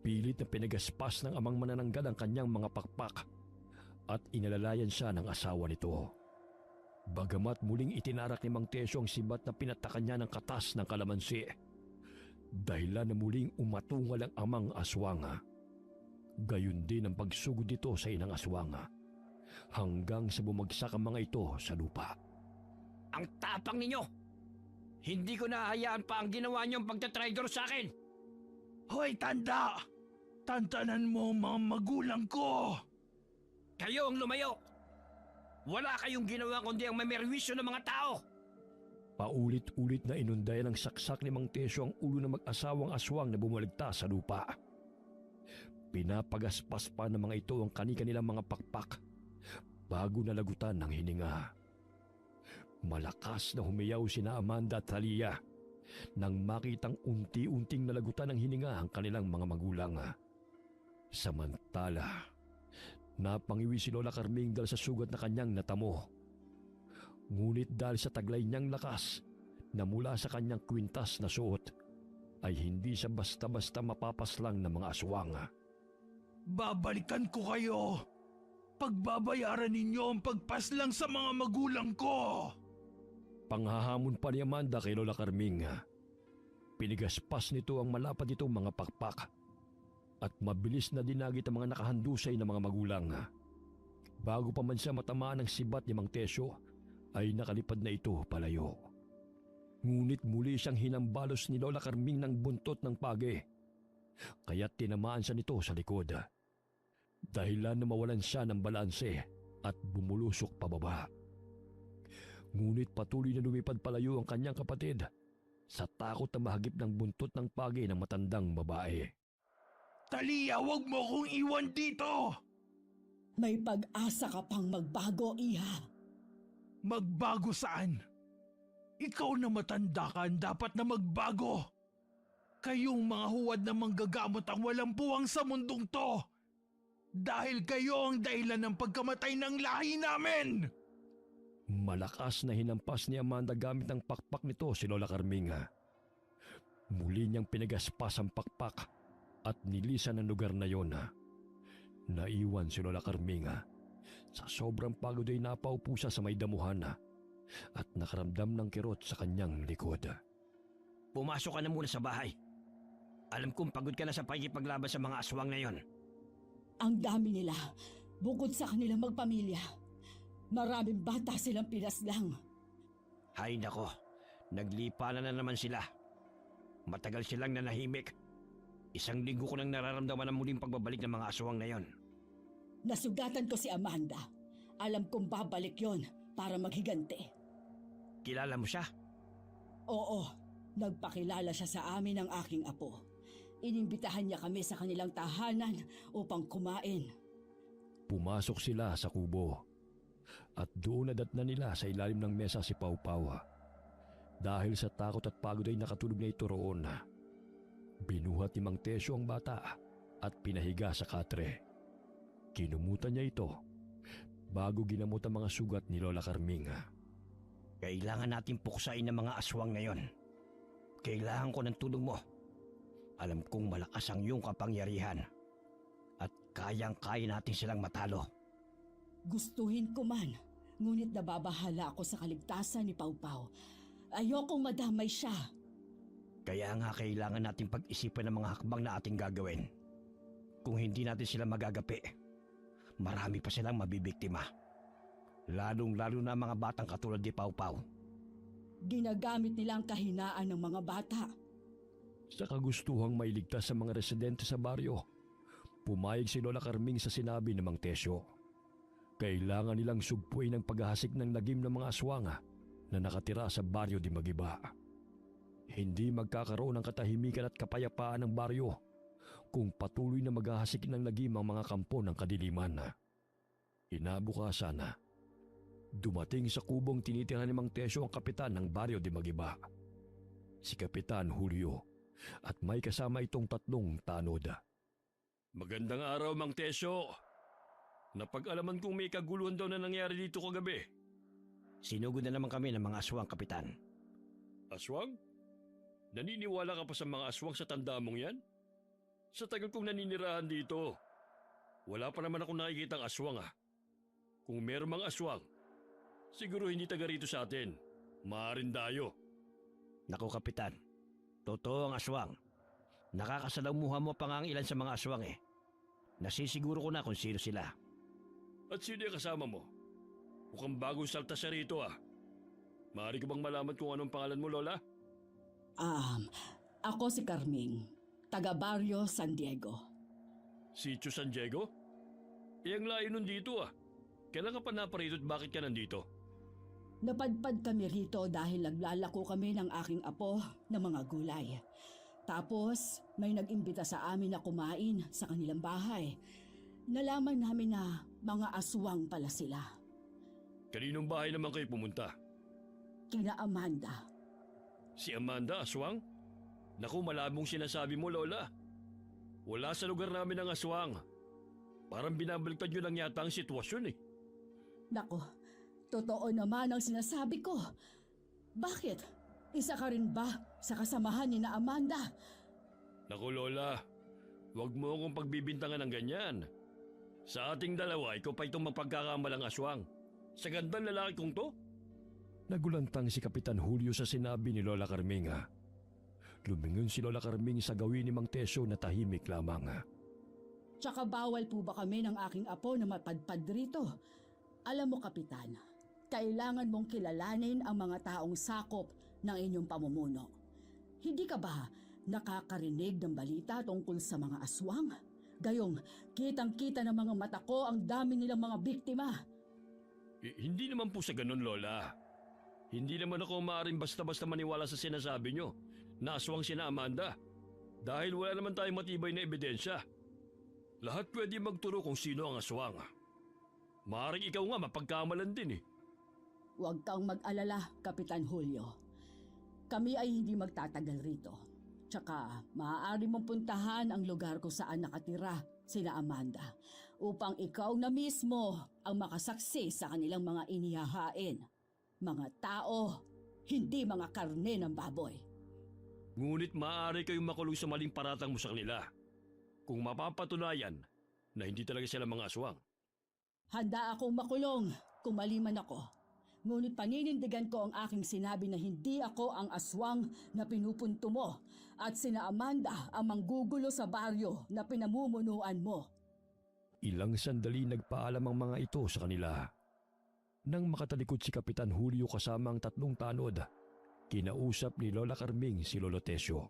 Pilit na pinagaspas ng amang manananggal ang kanyang mga pakpak at inalalayan siya ng asawa nito. Bagamat muling itinarak ni Mang Tesyo ang sibat na pinatakan niya ng katas ng kalamansi, dahilan na muling umatungal ang amang aswang. Gayon din ang pagsugod nito sa inang aswang hanggang sa bumagsak ang mga ito sa lupa. Ang tapang ninyo! Hindi ko nahayaan pa ang ginawa niyong pagtatraidor sa akin! Hoy, tanda! Tantanan mo ang mga magulang ko! Kayo ang lumayo! Wala kayong ginawa kundi ang mamerwisyo ng mga tao! Paulit-ulit na inundayan ng saksak ni Mang Tesyo ang ulo ng mag-asawang aswang na bumaligtas sa lupa. Pinapagaspas pa ng mga ito ang kani-kanilang mga pakpak bago nalagutan ng hininga. Malakas na humiyaw sina Amanda at Thalia nang makitang unti-unting nalagutan ng hininga ang kanilang mga magulang. Samantala, napangiwi si Lola Carming dahil sa sugat na kanyang natamo. Ngunit dahil sa taglay niyang lakas na mula sa kanyang kwintas na suot, ay hindi siya basta-basta mapapaslang ng mga aswang. Babalikan ko kayo! Pagbabayaran ninyo ang pagpaslang sa mga magulang ko! Panghahamon pa ni Amanda kay Lola Carming. Pinigaspas nito ang malapad nitong mga pakpak at mabilis na dinagit ang mga nakahandusay na mga magulang. Bago pa man siya matamaan ng sibat ni Mang Tesyo, ay nakalipad na ito palayo. Ngunit muli siyang hinambalos ni Lola Carming ng buntot ng pagi, kaya't tinamaan siya nito sa likod. Dahilan na mawalan siya ng balanse at bumulusok pababa. Ngunit patuloy na lumipad palayo ang kanyang kapatid sa takot na mahagip ng buntot ng pagi ng matandang babae. Thalia, huwag mo kong iwan dito! May pag-asa ka pang magbago, Iha. Magbago saan? Ikaw na matanda ka, dapat na magbago. Kayong mga huwad na manggagamot ang walang puwang sa mundong to. Dahil kayo ang dahilan ng pagkamatay ng lahi namin! Malakas na hinampas ni Amanda gamit ng pakpak nito si Lola Carming. Muli niyang pinagaspas ang pakpak at nilisan ang lugar na yon. Naiwan si Lola Carming. Sa sobrang pagod ay napaupo siya sa may damuhan at nakaramdam ng kirot sa kanyang likod. Pumasok ka na muna sa bahay. Alam kong pagod ka na sa pakikipaglaban sa mga aswang na yon. Ang dami nila, bukod sa kanilang magpamilya. Maraming bata silang pinaslang. Hay nako, naglipa na naman sila. Matagal silang nanahimik. 1 linggo ko nang nararamdaman ang muling pagbabalik ng mga aswang na yon. Nasugatan ko si Amanda. Alam kong babalik yon para maghiganti. Kilala mo siya? Oo, nagpakilala siya sa amin ng aking apo. Inimbitahan niya kami sa kanilang tahanan upang kumain. Pumasok sila sa kubo at doon nadatnan nila sa ilalim ng mesa si Pau Pau. Dahil sa takot at pagod ay nakatulog na ito roon. Binuhat ni Mang Tesyo ang bata at pinahiga sa katre. Kinumutan niya ito bago ginamot ang mga sugat ni Lola Carming. Kailangan natin puksain ang mga aswang na yon. Kailangan ko ng tulong mo. Alam kong malakas ang iyong kapangyarihan at kayang-kaya natin silang matalo. Gustuhin ko man, ngunit nababahala ako sa kaligtasan ni Pau Pau. Ayokong madamay siya. Kaya nga kailangan natin pag-isipan ng mga hakbang na ating gagawin. Kung hindi natin sila magagapi, marami pa silang mabibiktima. Lalong-lalo na mga batang katulad ni Pau Pau. Ginagamit nila ang kahinaan ng mga bata. Sa kagustuhang mailigtas sa mga residente sa baryo, pumayag si Lola Carming sa sinabi ng Mang Tesyo. Kailangan nilang sugpuin ang paghahasik ng lagim ng mga aswang na nakatira sa baryo di Magiba. Hindi magkakaroon ng katahimikan at kapayapaan ng baryo kung patuloy na maghahasik ng lagim ang mga kampo ng kadiliman. Inabukasan, dumating sa kubong tinitirahan ni Mang Tesyo ang kapitan ng baryo di Magiba, si Kapitan Julio, at may kasama itong 3 tanod. Magandang araw, Mang Tesyo. Napag-alaman kong may kaguluhan daw na nangyari dito kagabi. Sinugod na naman kami ng mga aswang, Kapitan. Aswang? Naniniwala ka pa sa mga aswang sa tanda mong yan? Sa tagal kong naninirahan dito, wala pa naman akong nakikitang aswang Kung meron mang aswang, siguro hindi taga rito sa atin. Maaaring dayo. Naku, Kapitan. Totoo ang aswang. Nakakasalamuha mo pa nga ang ilan sa mga aswang eh. Nasisiguro ko na kung sino sila. At sino yung kasama mo? Mukhang bagong salta siya rito Maaari ko bang malaman kung anong pangalan mo, Lola? Ako si Carming, taga Barrio San Diego. Sitio San Diego? Ang layo nun dito Kailan ka pa naparito at bakit ka nandito? Napadpad kami rito dahil naglalako kami ng aking apo ng mga gulay. Tapos may nag-imbita sa amin na kumain sa kanilang bahay. Nalaman namin na mga aswang pala sila. Kaninong bahay naman kayo pumunta? Kina Amanda. Si Amanda, aswang? Naku, malabong sinasabi mo, Lola. Wala sa lugar namin ang aswang. Parang binabaliktad nyo lang yata ang sitwasyon Nako, totoo naman ang sinasabi ko. Bakit? Isa ka rin ba sa kasamahan ni na Amanda? Naku, Lola. Huwag mo akong pagbibintangan ng ganyan. Sa ating dalawa, ikaw pa itong mapagkakamalang aswang. Sa gandang lalaki kong to? Nagulantang si Kapitan Julio sa sinabi ni Lola Carming Lumingon si Lola Carming sa gawin ni Mang Tesyo na tahimik lamang Tsaka bawal po ba kami ng aking apo na mapadpad rito? Alam mo, Kapitan, kailangan mong kilalanin ang mga taong sakop ng inyong pamumuno. Hindi ka ba nakakarinig ng balita tungkol sa mga aswang? Gayong kitang-kita ng mga mata ko ang dami nilang mga biktima. Hindi naman po sa ganun, Lola. Hindi naman ako maaaring basta-basta maniwala sa sinasabi nyo na aswang sina Amanda. Dahil wala naman tayong matibay na ebidensya. Lahat pwede magturo kung sino ang aswang. Maaaring ikaw nga mapagkamalan din Huwag kang mag-alala, Kapitan Julio. Kami ay hindi magtatagal rito. Tsaka maaari mong puntahan ang lugar kung saan nakatira sina Amanda upang ikaw na mismo ang makasaksi sa kanilang mga inihahain. Mga tao, hindi mga karne ng baboy. Ngunit maaari kayong makulong sa maling paratang mo sa kanila kung mapapatunayan na hindi talaga sila mga aswang. Handa akong makulong kung maliman ako. Ngunit paninindigan ko ang aking sinabi na hindi ako ang aswang na pinupunto mo at sina Amanda ang manggugulo sa baryo na pinamumunuan mo. Ilang sandali nagpaalam ang mga ito sa kanila. Nang makatalikod si Kapitan Julio kasama ang 3 tanod, kinausap ni Lola Carming si Lolo Tesyo.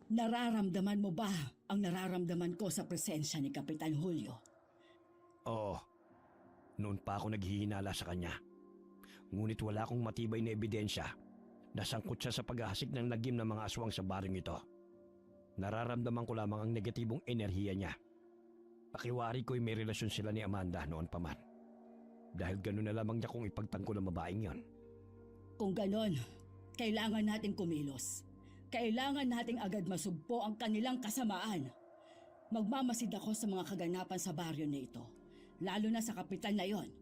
Nararamdaman mo ba ang nararamdaman ko sa presensya ni Kapitan Julio? Oo. Noon pa ako naghihinala sa kanya. Ngunit wala akong matibay na ebidensya na sangkot siya sa paghahasik ng lagim ng mga aswang sa baryong ito. Nararamdaman ko lamang ang negatibong enerhiya niya. Pakiwari ko'y may relasyon sila ni Amanda noon pa man. Dahil gano'n na lamang niya kung ipagtanggol ang babaeng yon. Kung ganon, kailangan nating kumilos. Kailangan nating agad masugpo ang kanilang kasamaan. Magmamasid ako sa mga kaganapan sa baryo na ito. Lalo na sa kapitan na yon.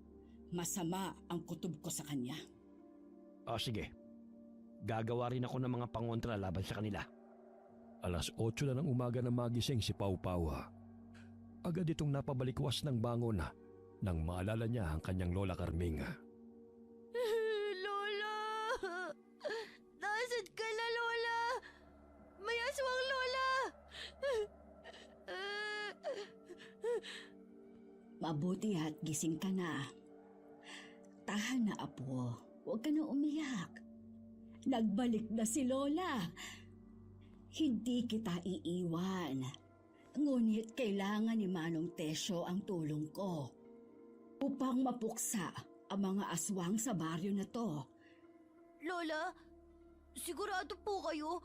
Masama ang kutob ko sa kanya. O sige, gagawa rin ako ng mga pangontra laban sa kanila. 8:00 na ng umaga na magising si Pau Pau. Agad itong napabalikwas ng bangon nang maalala niya ang kanyang Lola Carming. Lola! Nasaan ka na, Lola? May aswang, Lola! Mabuti at gising ka na. Tahan na, apo. Huwag ka na umiyak. Nagbalik na si Lola. Hindi kita iiwan. Ngunit kailangan ni Manong Tesyo ang tulong ko upang mapuksa ang mga aswang sa baryo na to. Lola, sigurado po kayo?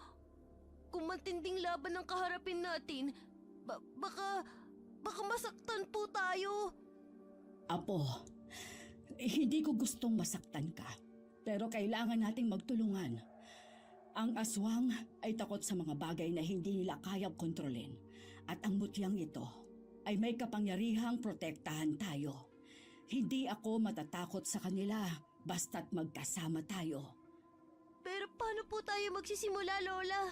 Kung matinding laban ang kaharapin natin, baka masaktan po tayo. Apo, hindi ko gustong masaktan ka, pero kailangan nating magtulungan. Ang aswang ay takot sa mga bagay na hindi nila kayang kontrolin at ang mutyang ito ay may kapangyarihang protektahan tayo. Hindi ako matatakot sa kanila basta't magkasama tayo. Pero paano po tayo magsisimula, Lola?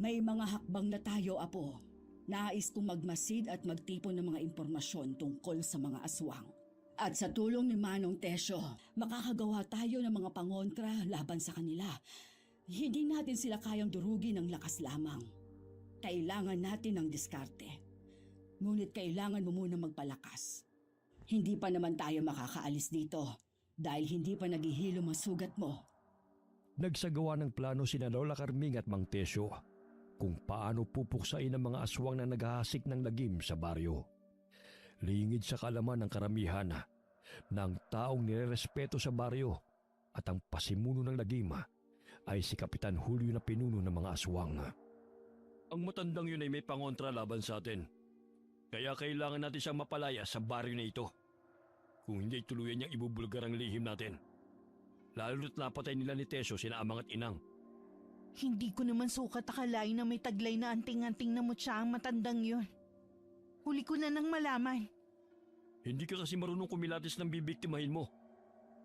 May mga hakbang na tayo, Apo. Nais kong magmasid at magtipon ng mga impormasyon tungkol sa mga aswang. At sa tulong ni Manong Tesyo, makakagawa tayo ng mga pangontra laban sa kanila. Hindi natin sila kayang durugin ng lakas lamang. Kailangan natin ng diskarte. Ngunit kailangan mo muna magpalakas. Hindi pa naman tayo makakaalis dito dahil hindi pa naghihilo masugat mo. Nagsagawa ng plano sina Lola Carming at Mang Tesyo kung paano pupuksain ang mga aswang na naghahasik ng lagim sa baryo. Lingid sa kalaman ng karamihan ng taong nirerespeto sa baryo at ang pasimuno ng lagim ay si Kapitan Julio na pinuno ng mga aswang. Ang matandang yun ay may pangontra laban sa atin. Kaya kailangan natin siyang mapalaya sa baryo na ito. Kung hindi tuluyan niyang ibubulgar ang lihim natin. Lalo na't napatay nila ni Tesyo sina Amang at Inang. Hindi ko naman sukat akalain na may taglay na anting-anting na mutya ang matandang yun. Huli ko na nang malaman. Hindi ka kasi marunong kumilatis ng bibiktimahin mo.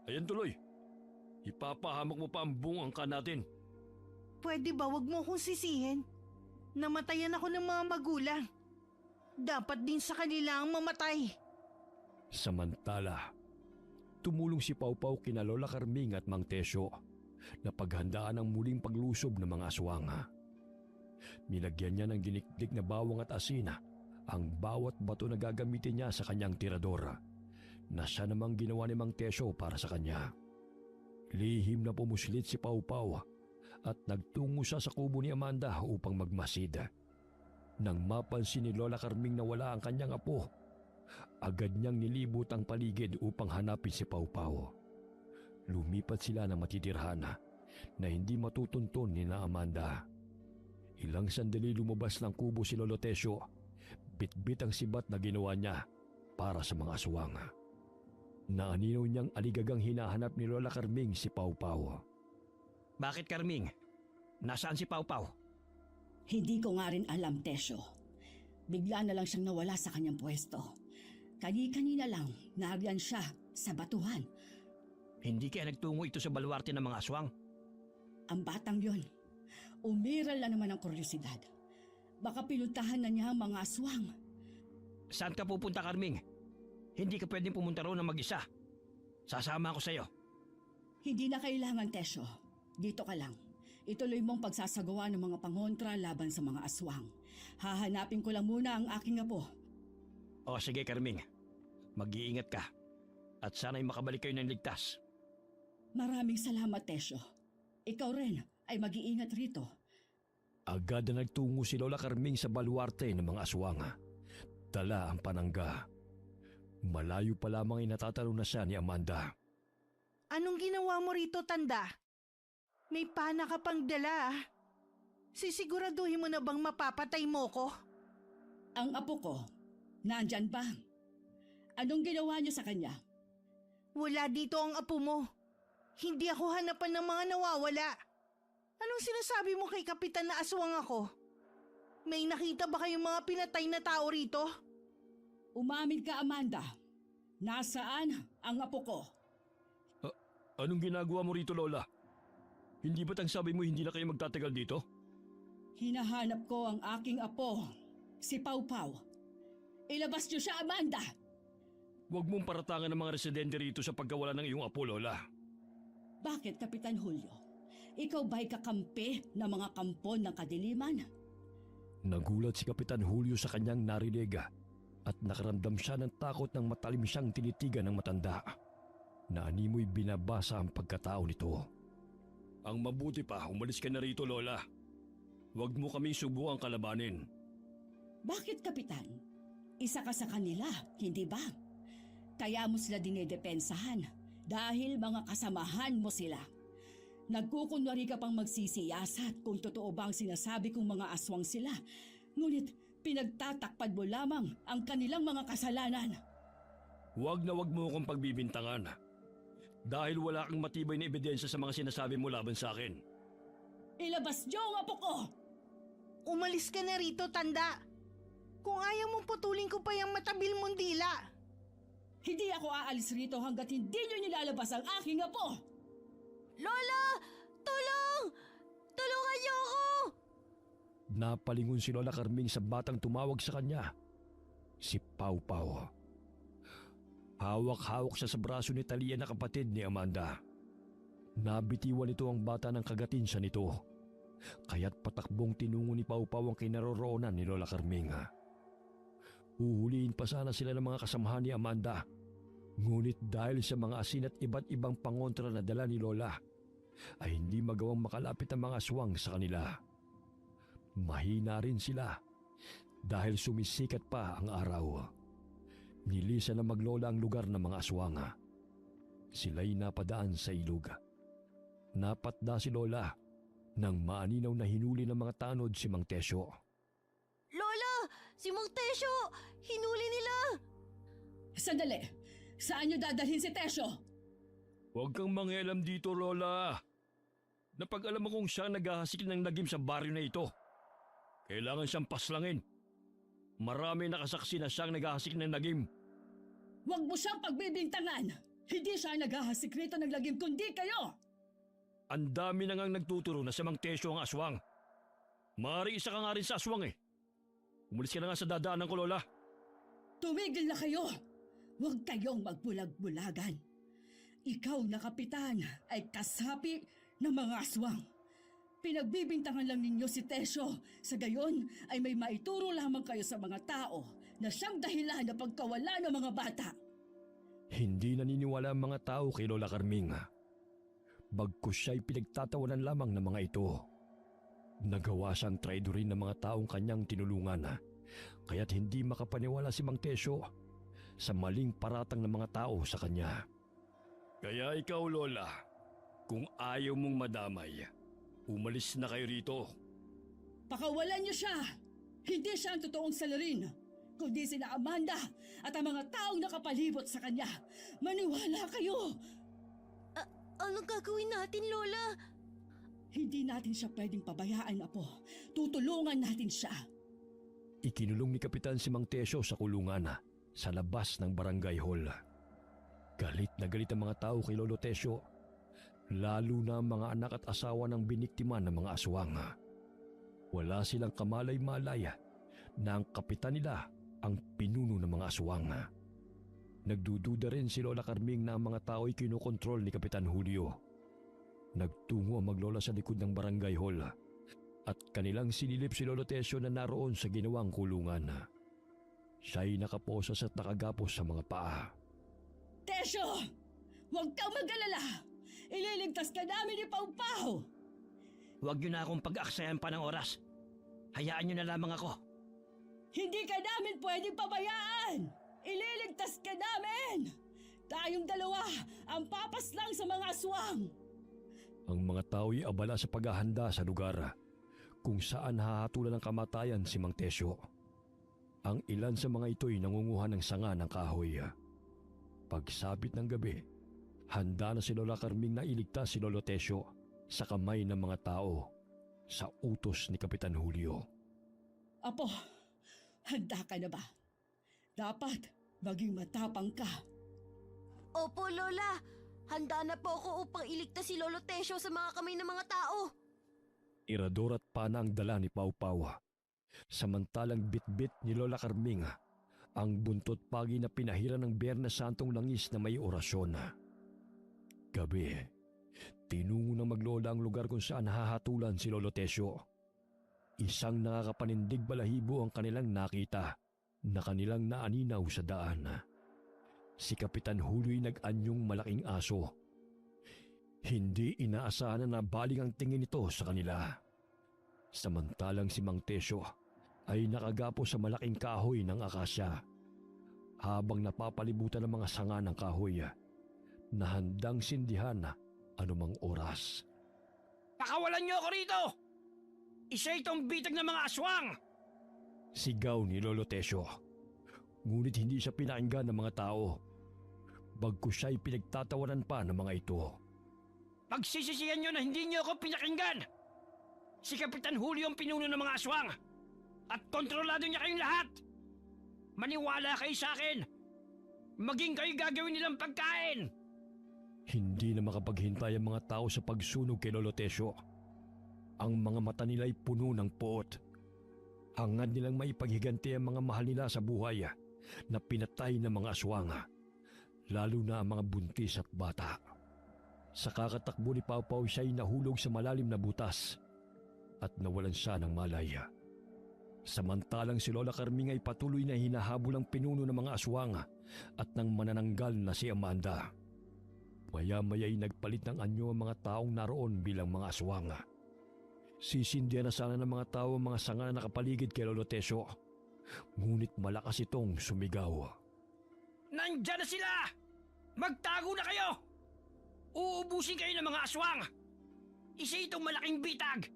Ayan tuloy. Ipapahamak mo pa ang buong angka natin. Pwede ba wag mo akong sisihin? Namatayan ako ng mga magulang. Dapat din sa kanila ang mamatay. Samantala, tumulong si Pau Pau kina Lola Carming at Mang Tesyo na paghandaan ang muling paglusob ng mga aswang. Nilagyan niya ng dinikdik na bawang at asina ang bawat bato na gagamitin niya sa kanyang tirador na siya namang ginawa ni Mang Tesyo para sa kanya. Lihim na pumuslit si Pau Pau at nagtungo siya sa kubo ni Amanda upang magmasid. Nang mapansin ni Lola Carming na wala ang kanyang apo, agad niyang nilibot ang paligid upang hanapin si Pau Pau. Lumipat sila ng matitirhan na hindi matutunton ni na Amanda. Ilang sandali lumabas ng kubo si Lolo Tesyo, bitbit ang sibat na ginawa niya para sa mga aswang. Naaninaw niyang aligagang hinahanap ni Lola Carming si Pau Pau. Bakit, Carming? Nasaan si Pau Pau? Hindi ko nga rin alam, Tesyo. Bigla na lang siyang nawala sa kanyang pwesto. Kani-kanina lang, nariyan siya sa batuhan. Hindi kaya nagtungo ito sa baluarte ng mga aswang? Ang batang yon, umiral na naman ang kuryosidad. Baka pinuntahan na niya ang mga aswang. Saan ka pupunta, Carming? Hindi ka pwedeng pumunta roon ng mag-isa. Sasama ako sa'yo. Hindi na kailangan, Tesyo. Dito ka lang. Ituloy mong pagsasagawa ng mga pangontra laban sa mga aswang. Hahanapin ko lang muna ang aking apo. O sige, Carming. Mag-iingat ka. At sana'y makabalik kayo ng ligtas. Maraming salamat, Tesyo. Ikaw rin ay mag-iingat rito. Agad na nagtungo si Lola Carming sa baluarte ng mga aswang. Dala ang panangga. Malayo pa lamang ay natatanong na siya ni Amanda. Anong ginawa mo rito, tanda? May pana ka pang dala. Sisiguraduhin mo na bang mapapatay mo ko? Ang apo ko, nandyan ba? Anong ginawa niyo sa kanya? Wala dito ang apo mo. Hindi ako hanapan ng mga nawawala. Anong sinasabi mo kay Kapitan na aswang ako? May nakita ba kayong mga pinatay na tao rito? Umamin ka, Amanda. Nasaan ang apo ko? Anong ginagawa mo rito, Lola? Hindi ba't ang sabi mo hindi na kayo magtatagal dito? Hinahanap ko ang aking apo, si Pau Pau. Ilabas niyo siya, Amanda! Huwag mong paratangan ng mga residente rito sa pagkawala ng iyong apo, Lola. Bakit, Kapitan Julio? Ikaw ba'y kakampi ng mga kampon ng kadiliman? Nagulat si Kapitan Julio sa kanyang narinig at nakaramdam siya ng takot nang matalim siyang tinitigan ng matanda. Naanimoy binabasa ang pagkatao nito. Ang mabuti pa, umalis ka na rito, Lola. Huwag mo kaming subukang kalabanin. Bakit, Kapitan? Isa ka sa kanila, hindi ba? Kaya mo sila dinedepensahan dahil mga kasamahan mo sila. Nagkukunwari ka pang magsisiyasat kung totoo ba ang sinasabi kong mga aswang sila. Ngunit pinagtatakpan mo lamang ang kanilang mga kasalanan. Huwag na huwag mo akong pagbibintangan. Dahil wala kang matibay na ebidensya sa mga sinasabi mo laban sa akin. Ilabas niyo ang apo ko! Umalis ka na rito, tanda. Kung ayaw mong putulin ko pa yung matabil mong dila. Hindi ako aalis rito hanggat hindi niyo nilalabas ang aking apo! Lola! Tulong! Tulungan niyo ako! Napalingon si Lola Carming sa batang tumawag sa kanya, si Pau Pau. Hawak-hawak siya sa braso ni Talia na kapatid ni Amanda. Nabitiwan nito ang bata ng kagatinsa nito, kaya't patakbong tinungo ni Pau Pau ang kinaroroonan ni Lola Carming. Huhulihin pa sana sila ng mga kasamahan ni Amanda, ngunit dahil sa mga asin at iba't ibang pangontra na dala ni Lola, ay hindi magawang makalapit ang mga aswang sa kanila. Mahina rin sila dahil sumisikat pa ang araw. Nilisan na maglola ang lugar ng mga aswang. Sila'y napadaan sa ilog. Napatda si Lola nang maaninaw na hinuli ng mga tanod si Mang Tesyo. Lola! Si Mang Tesyo! Hinuli nila! Sandali! Saan niyo dadalhin si Tesyo? Huwag kang mangialam dito, Lola. Napag-alam mo kung siya naghahasik ng lagim sa baryo na ito. Kailangan siyang paslangin. Marami nakasaksi na siyang naghahasik ng lagim. Huwag mo siyang pagbibintangan! Hindi siya naghahasik rito ng lagim kundi kayo! Ang dami na ngang nagtuturo na si Mang Tesyo ang aswang. Maaari isa ka nga rin sa aswang eh. Umalis ka na nga sa dadaanan ko, Lola. Tumigil na kayo! Huwag kayong magbulag-bulagan. Ikaw na kapitan ay kasapi ng mga aswang. Pinagbibintangan lang ninyo si Tesyo. Sa gayon ay may maituro lamang kayo sa mga tao na siyang dahilan na pagkawala ng mga bata. Hindi naniniwala ang mga tao kay Lola Carming. Bagkus siya'y pinagtatawanan lamang ng mga ito. Nagawa siyang traidorin ng mga taong kanyang tinulungan, kaya't hindi makapaniwala si Mang Tesyo sa maling paratang ng mga tao sa kanya. Kaya ikaw, Lola, kung ayaw mong madamay, umalis na kayo rito. Pakawalan niyo siya! Hindi siya ang totoong salarin, kundi sina Amanda at ang mga taong nakapalibot sa kanya. Maniwala kayo! Anong gagawin natin, Lola? Hindi natin siya pwedeng pabayaan, Apo. Tutulungan natin siya. Ikinulong ni Kapitan si Mang Tesyo sa kulungan sa labas ng barangay hall. Galit na galit ang mga tao kay Lolo Tesyo, lalo na ang mga anak at asawa ng biniktima ng mga aswang. Wala silang kamalay-malay na ang kapitan nila ang pinuno ng mga aswang. Nagdududa rin si Lola Carming na ang mga tao ay kinukontrol ni Kapitan Julio. Nagtungo ang maglola sa likod ng barangay hall at kanilang sinilip si Lolo Tesyo na naroon sa ginawang kulungan. Siya'y nakaposas at nakagapos sa mga paa. Tesyo! Huwag kang mag-alala! Ililigtas ka namin ni Pau Pau! Huwag niyo na akong pag-aksayan pa ng oras. Hayaan niyo na lamang ako. Hindi ka namin pwedeng pabayaan! Ililigtas ka namin! Tayong dalawa ang papaslang sa mga aswang! Ang mga tao'y abala sa paghahanda sa lugar kung saan hahatulan ng kamatayan si Mang Tesyo. Ang ilan sa mga ito'y nangunguha ng sanga ng kahoy. Pagsapit ng gabi, handa na si Lola Carming na iligtas si Lolo Tesyo sa kamay ng mga tao sa utos ni Kapitan Julio. Apo, handa ka na ba? Dapat maging matapang ka. Opo, Lola. Handa na po ako upang iligtas si Lolo Tesyo sa mga kamay ng mga tao. Irador at pana ang dala ni Pau Pau. Samantalang bitbit ni Lola Carming ang buntot pagi na pinahira ng Biyernes Santong langis na may orasyon. Gabi, tinungo ng maglola ang lugar kung saan hahatulan si Lolo Tesyo. Isang nakakapanindig balahibo ang kanilang nakita na kanilang naaninaw sa daan. Si Kapitan Julio'y nag-anyong malaking aso. Hindi inaasahan na baling ang tingin nito sa kanila. Samantalang si Mang Tesyo ay nakagapo sa malaking kahoy ng akasya habang napapalibutan ng mga sanga ng kahoy na handang sindihan anumang oras. Pakawalan niyo ako rito! Isa itong bitag ng mga aswang! Sigaw ni Lolo Tesyo. Ngunit hindi siya pinakinggan ng mga tao. Bagkus siya'y pinagtatawanan pa ng mga ito. Pagsisisihan niyo na hindi niyo ako pinakinggan! Si Kapitan Julio ang pinuno ng mga aswang! At kontrolado niya kayong lahat! Maniwala kayo sa akin! Maging kayo gagawin nilang pagkain! Hindi na makapaghintay ang mga tao sa pagsunog kay Lolo Tesyo. Ang mga mata nila'y puno ng puot Hangad nilang maipaghiganti ang mga mahal nila sa buhay na pinatay ng mga aswang, lalo na ang mga buntis at bata. Sa kakatakbo ni Pau Pau siya'y nahulog sa malalim na butas at nawalan siya ng malay. Samantalang si Lola Carming ay patuloy na hinahabol ang pinuno ng mga aswang at ng manananggal na si Amanda. Maya-maya'y nagpalit ng anyo ang mga taong naroon bilang mga aswang. Sisindihan na sana ng mga tao ang mga sanga na nakapaligid kay Lolo Tesyo. Ngunit malakas itong sumigaw. Nandyan na sila! Magtago na kayo! Uubusin kayo ng mga aswang! Isa itong malaking bitag!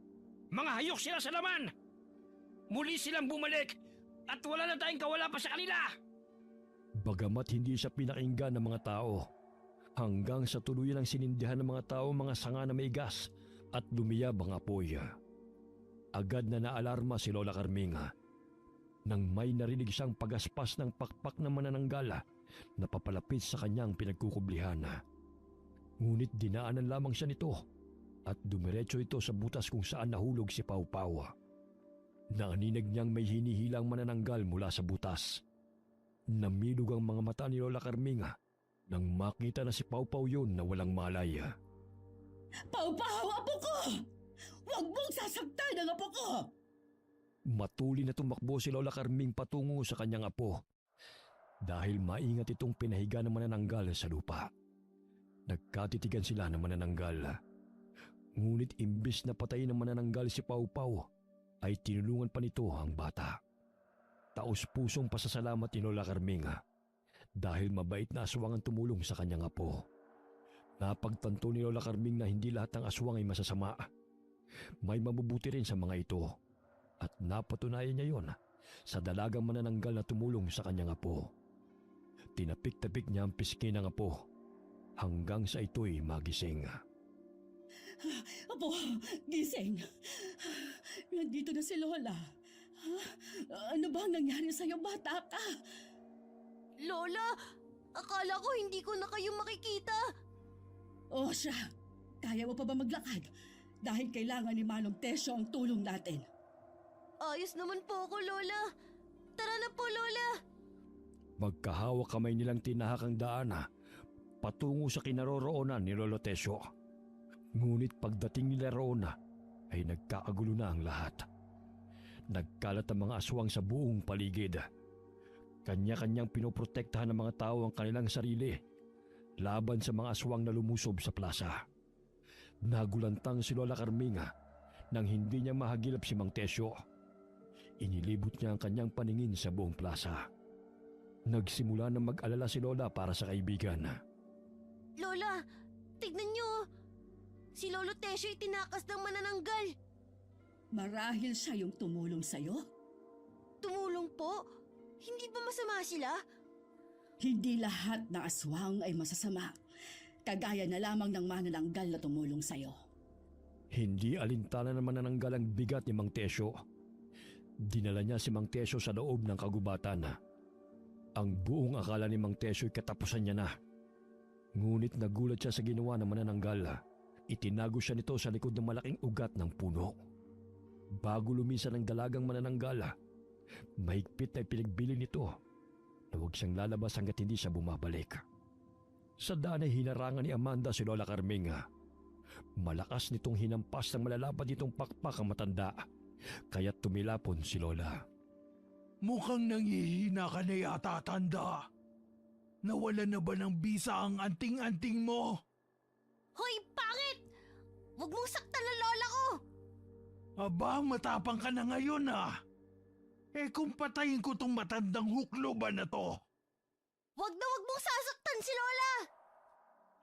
Mga hayok sila sa laman! Muli silang bumalik at wala na tayong kawala pa sa kanila! Bagamat hindi siya pinakinggan ng mga tao, hanggang sa tuluyan ang sinindihan ng mga tao mga sanga na may gas at lumiyab ang apoy. Agad na naalarma si Lola Carming nang may narinig siyang pagaspas ng pakpak ng manananggal na papalapit sa kanyang pinagkukublihan. Ngunit dinaanan lamang siya nito at dumiretso ito sa butas kung saan nahulog si Pau Pau. Naaninag niyang may hinihilang manananggal mula sa butas. Namilog ang mga mata ni Lola Carming nang makita na si Pau Pau yun na walang malay. Pau Pau, apo ko! Huwag mong sasaktan ang apo ko! Matuli na tumakbo si Lola Carming patungo sa kanyang apo dahil maingat itong pinahiga ng manananggal sa lupa. Nagkatitigan sila ng manananggal. Ngunit imbis na patayin ng manananggal si Pau Pau, ay tinulungan pa nito ang bata. Taos-pusong pasasalamat ni Lola Carming dahil mabait na aswang ang tumulong sa kanyang apo. Napagtanto ni Lola Carming na hindi lahat ng aswang ay masasama. May mabubuti rin sa mga ito at napatunayan niya yon sa dalagang manananggal na tumulong sa kanyang apo. Tinapik-tapik niya ang pisngi ng apo hanggang sa ito'y magising. Apo, gising. Nandito na si Lola. Ano ba ang nangyari sa'yo, bata ka? Lola, akala ko hindi ko na kayo makikita. O siya, kaya mo pa ba maglakad? Dahil kailangan ni Manong Tesyo ang tulong natin. Ayos naman po ako, Lola. Tara na po, Lola. Magkahawak kamay nilang tinahak ang daan patungo sa kinaroroonan ni Lolo Tesyo. Ngunit pagdating nila roon ay nagkakagulo na ang lahat. Nagkalat ang mga aswang sa buong paligid. Kanya-kanyang pinoprotektahan ng mga tao ang kanilang sarili laban sa mga aswang na lumusob sa plaza. Nagulantang si Lola Carming nang hindi niya mahagilap si Mang Tesyo. Inilibot niya ang kanyang paningin sa buong plaza. Nagsimula na mag-alala si Lola para sa kaibigan. Lola, tignan niyo. Si Lolo Tesyo itinakas ng manananggal. Marahil siya yung tumulong sa'yo? Tumulong po? Hindi ba masama sila? Hindi lahat na aswang ay masasama. Kagaya na lamang ng manananggal na tumulong sa'yo. Hindi alintana ng manananggal ang bigat ni Mang Tesyo. Dinala niya si Mang Tesyo sa loob ng kagubatan. Ang buong akala ni Mang Tesyo ay katapusan niya na. Ngunit nagulat siya sa ginawa ng manananggal. Itinago siya nito sa likod ng malaking ugat ng puno. Bago lumisan ng dalagang manananggal, mahigpit na ipinagbili nito na huwag siyang lalabas hanggat hindi siya bumabalik. Sa daan ay hinarangan ni Amanda si Lola Carming. Malakas nitong hinampas ng malalapad nitong pakpak ang matanda, kaya't tumilapon si Lola. Mukhang nangihina ka na yata, tanda. Nawala na ba ng bisa ang anting-anting mo? Hoy, pangit! Huwag mong saktan na lola ko! Aba, matapang ka na ngayon Eh kung patayin ko tong matandang hukloban na to. Huwag mong sasaktan si Lola!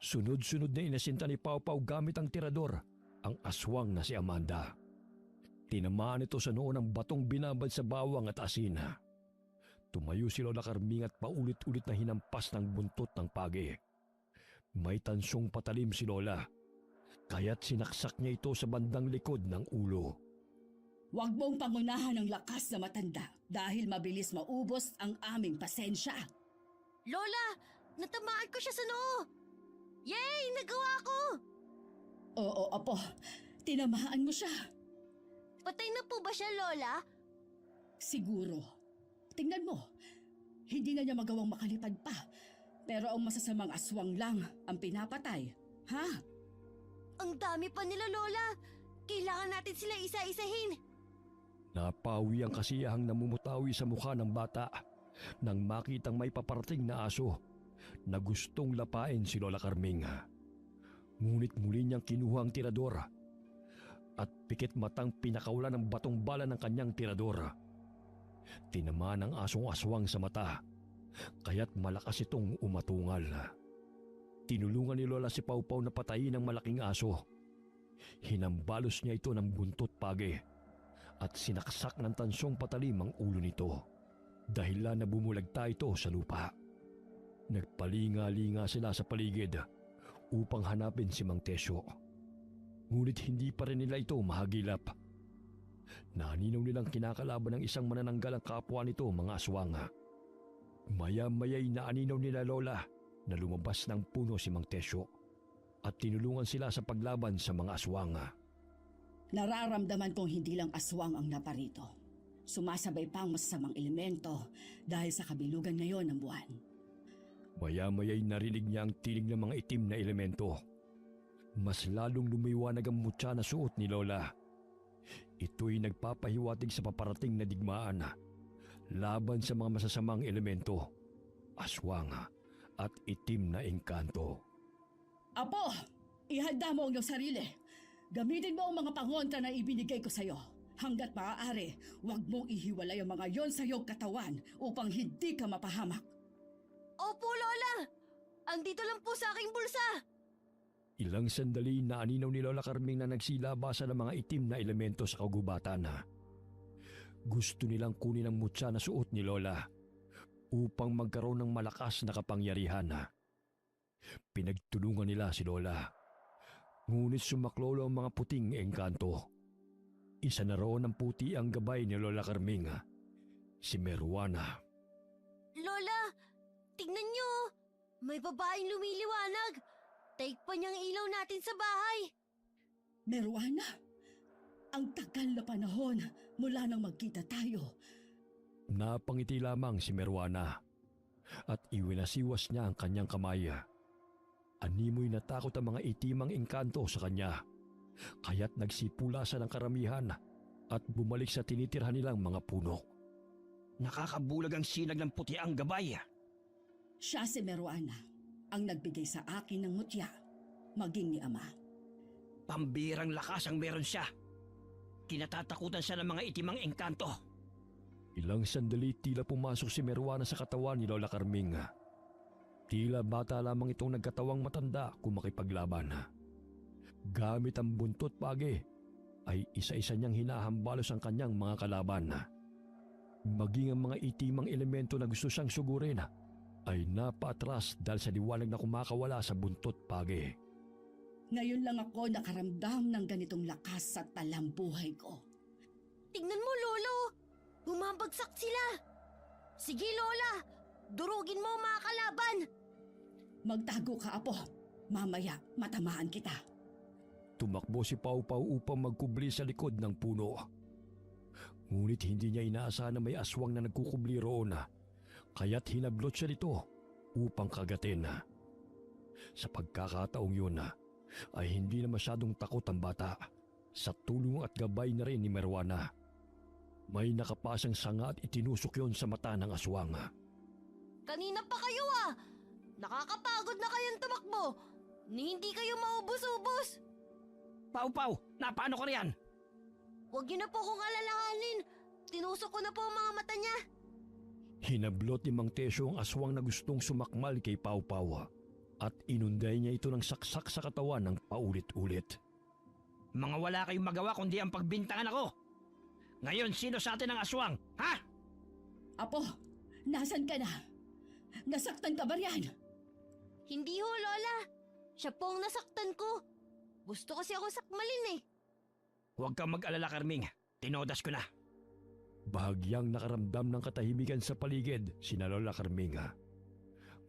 Sunod-sunod na inasinta ni Pau Pau gamit ang tirador ang aswang na si Amanda. Tinamaan ito sa noo ng batong binabad sa bawang at asin. Tumayo si Lola Carming at paulit-ulit na hinampas ng buntot ng pagi. May tansong patalim si Lola, kaya't sinaksak niya ito sa bandang likod ng ulo. Huwag mong pangunahan ang lakas na matanda dahil mabilis maubos ang aming pasensya. Lola, natamaan ko siya sa noo! Yay! Nagawa ko! Oo, apo. Tinamaan mo siya. Patay na po ba siya, Lola? Siguro. Tingnan mo, hindi na niya magawang makalipad pa. Pero ang masasamang aswang lang ang pinapatay. Ha? Ang dami pa nila, Lola. Kailangan natin sila isa-isahin. Napawi ang kasiyahang namumutawi sa mukha ng bata nang makitang may paparating na aso na gustong lapain si Lola Carming. Ngunit muli niyang kinuha ang tirador at pikit matang pinakawalan ng batong bala ng kanyang tirador. Tinamaan ang asong aswang sa mata, kaya't malakas itong umatungal. Tinulungan ni Lola si Pawpaw na patayin ng malaking aso. Hinambalos niya ito ng buntot pagi at sinaksak ng tansong patalim ang ulo nito. Dahilan na bumulagta ito sa lupa. Nagpalinga-linga sila sa paligid upang hanapin si Mang Tesyo. Ngunit hindi pa rin nila ito mahagilap. Naninaw nilang kinakalaban ng isang manananggal ang kapwa nito, mga aswang. Maya-maya'y naaninaw nila Lola na lumabas ng puno si Mang Tesyo at tinulungan sila sa paglaban sa mga aswang. Nararamdaman kong hindi lang aswang ang naparito. Sumasabay pa ang masasamang elemento dahil sa kabilugan ngayon ng buwan. Maya-maya'y narinig niya ang tinig ng mga itim na elemento. Mas lalong lumiwanag ang mutya na suot ni Lola. Ito'y nagpapahiwatig sa paparating na digmaan laban sa mga masasamang elemento, aswang at itim na engkanto. Apo, ihanda mo ang iyong sarili. Gamitin mo ang mga pangontra na ibinigay ko sa iyo. Hanggat maaari, huwag mong ihiwalay ang mga yon sa iyong katawan upang hindi ka mapahamak. Opo, Lola. Andito lang po sa aking bulsa. Ilang sandali na aninaw ni Lola Carming na nagsilabasa ng mga itim na elemento sa kagubatan. Gusto nilang kunin ang mutya na suot ni Lola upang magkaroon ng malakas na kapangyarihan. Pinagtulungan nila si Lola. Ngunit sumaklolo ang mga puting engkanto. Isa na roon ng puti ang gabay ni Lola Carming, si Meruana. Lola, tignan niyo. May babaeng lumiliwanag. Taig pa niyang ilaw natin sa bahay. Meruana, ang tagal na panahon mula nang magkita tayo. Napangiti lamang si Meruana at iwinasiwas niya ang kanyang kamay. Animoy natakot ang mga itimang engkanto sa kanya, kaya't nagsipula siya ng karamihan at bumalik sa tinitirhan nilang mga puno. Nakakabulag ang sinag ng puti ang gabay. Siya si Meruana, ang nagbigay sa akin ng mutya, maging ni Ama. Pambirang lakas ang meron siya. Kinatatakutan siya ng mga itimang engkanto. Ilang sandali tila pumasok si Meruana sa katawan ni Lola Carming. Tila bata lamang itong nagkatawang matanda kung makipaglaban. Gamit ang buntot pagi, ay isa-isa niyang hinahambalos ang kanyang mga kalaban. Maging ang mga itimang elemento na gusto siyang sugurin ay napaatras dahil sa liwanag na kumakawala sa buntot pagi. Ngayon lang ako nakaramdam ng ganitong lakas sa talambuhay ko. Tignan mo, Lolo. Bumabagsak sila. Sige, Lola. Durugin mo ang mga kalaban. Magtago ka, Apo. Mamaya matamaan kita. Tumakbo si Pawpaw upang magkubli sa likod ng puno. Ngunit hindi niya inaasahan na may aswang na nagkukubli roon, kaya't hinablot siya nito upang kagatin. Sa pagkakataong yun ay hindi na masyadong takot ang bata sa tulong at gabay na rin ni Meruana. May nakapasang sanga at itinusok yon sa mata ng aswang. Kanina pa kayo Nakakapagod na kayong tumakbo. Ni hindi kayo maubos-ubos. Pawpaw, napaano ko riyan? Huwag niyo na po kong alalahanin. Tinusok ko na po ang mga mata niya. Hinablot ni Mang Tesyo ang aswang na gustong sumakmal kay Pawpaw at inunday niya ito ng saksak sa katawan ng paulit-ulit. Mga wala kayong magawa kundi ang pagbintangan ako. Ngayon, sino sa atin ang aswang, ha? Apo, nasan ka na? Nasaktan ka ba riyan? Hindi ho, Lola. Siya po ang nasaktan ko. Gusto kasi ako sakmalin Huwag kang mag-alala, Carming. Tinodas ko na. Bahagyang nakaramdam ng katahimikan sa paligid si Lola Carming.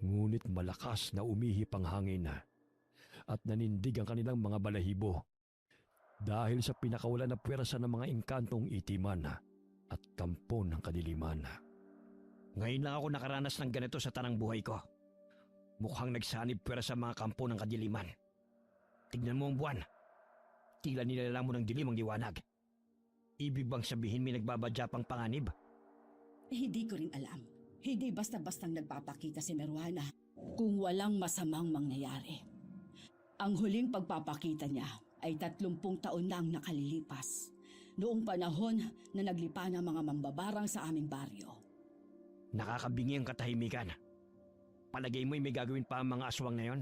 Ngunit malakas na umihip ang hangin at nanindig ang kanilang mga balahibo dahil sa pinakawalan na pwersa ng mga engkantong itiman at kampo ng kadiliman. Ngayon lang ako nakaranas ng ganito sa tanang buhay ko. Mukhang nagsanib pera sa mga kampo ng kadiliman. Tignan mo ang buwan. Tila nilalang mo ng dilim ang liwanag. Ibig bang sabihin may nagbabadya pang panganib? Hindi ko rin alam. Hindi basta-bastang nagpapakita si Meruana kung walang masamang mangyayari. Ang huling pagpapakita niya ay 30 taon na ang nakalilipas. Noong panahon na naglipa ng mga mambabarang sa aming baryo. Nakakabingi ang katahimikan. Palagay mo'y may gagawin pa ang mga aswang na yon?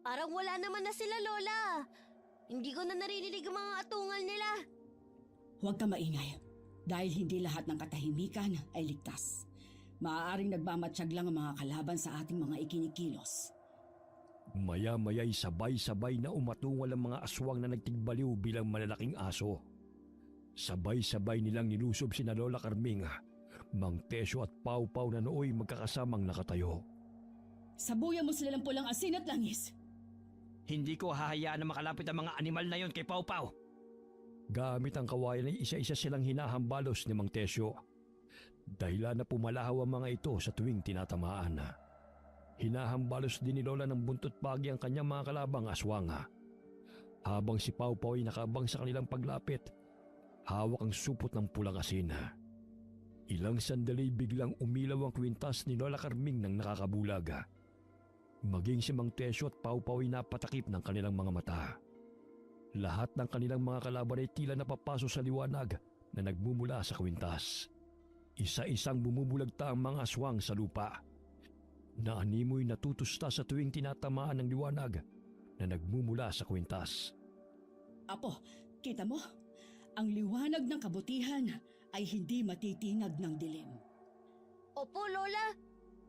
Parang wala naman na sila, Lola. Hindi ko na naririnig ang mga atungal nila. Huwag ka maingay dahil hindi lahat ng katahimikan ay ligtas. Maaaring nagmamatsyag lang ang mga kalaban sa ating mga ikinikilos. Maya-maya'y sabay-sabay na umatungal ang mga aswang na nagtigbaliw bilang malalaking aso. Sabay-sabay nilang nilusob sina Lola Carming, Mang Tesyo at Pau Pau na nooy magkakasamang nakatayo. Sabuyan mo sila ng pulang asin at langis. Hindi ko hahayaan na makalapit ang mga animal na yon kay Pau Pau. Gamit ang kawayan ay isa-isa silang hinahambalos ni Mang Tesyo. Dahilan na pumalahaw ang mga ito sa tuwing tinatamaan. Hinahambalos din ni Lola ng buntot pagi ang kanyang mga kalabang aswang. Habang si Pau Pau ay nakabang sa kanilang paglapit, hawak ang supot ng pulang asin. Ilang sandali biglang umilaw ang kwintas ni Lola Carming ng nakakabulag. Maging si Mang Tesyo at Pau Pau ay napatakip ng kanilang mga mata. Lahat ng kanilang mga kalaban ay tila napapaso sa liwanag na nagmumula sa kwintas. Isa-isang bumubulagta ang mga aswang sa lupa. Naanimoy natutusta sa tuwing tinatamaan ng liwanag na nagmumula sa kwintas. Apo, kita mo? Ang liwanag ng kabutihan ay hindi matitinag ng dilim. Opo, Lola.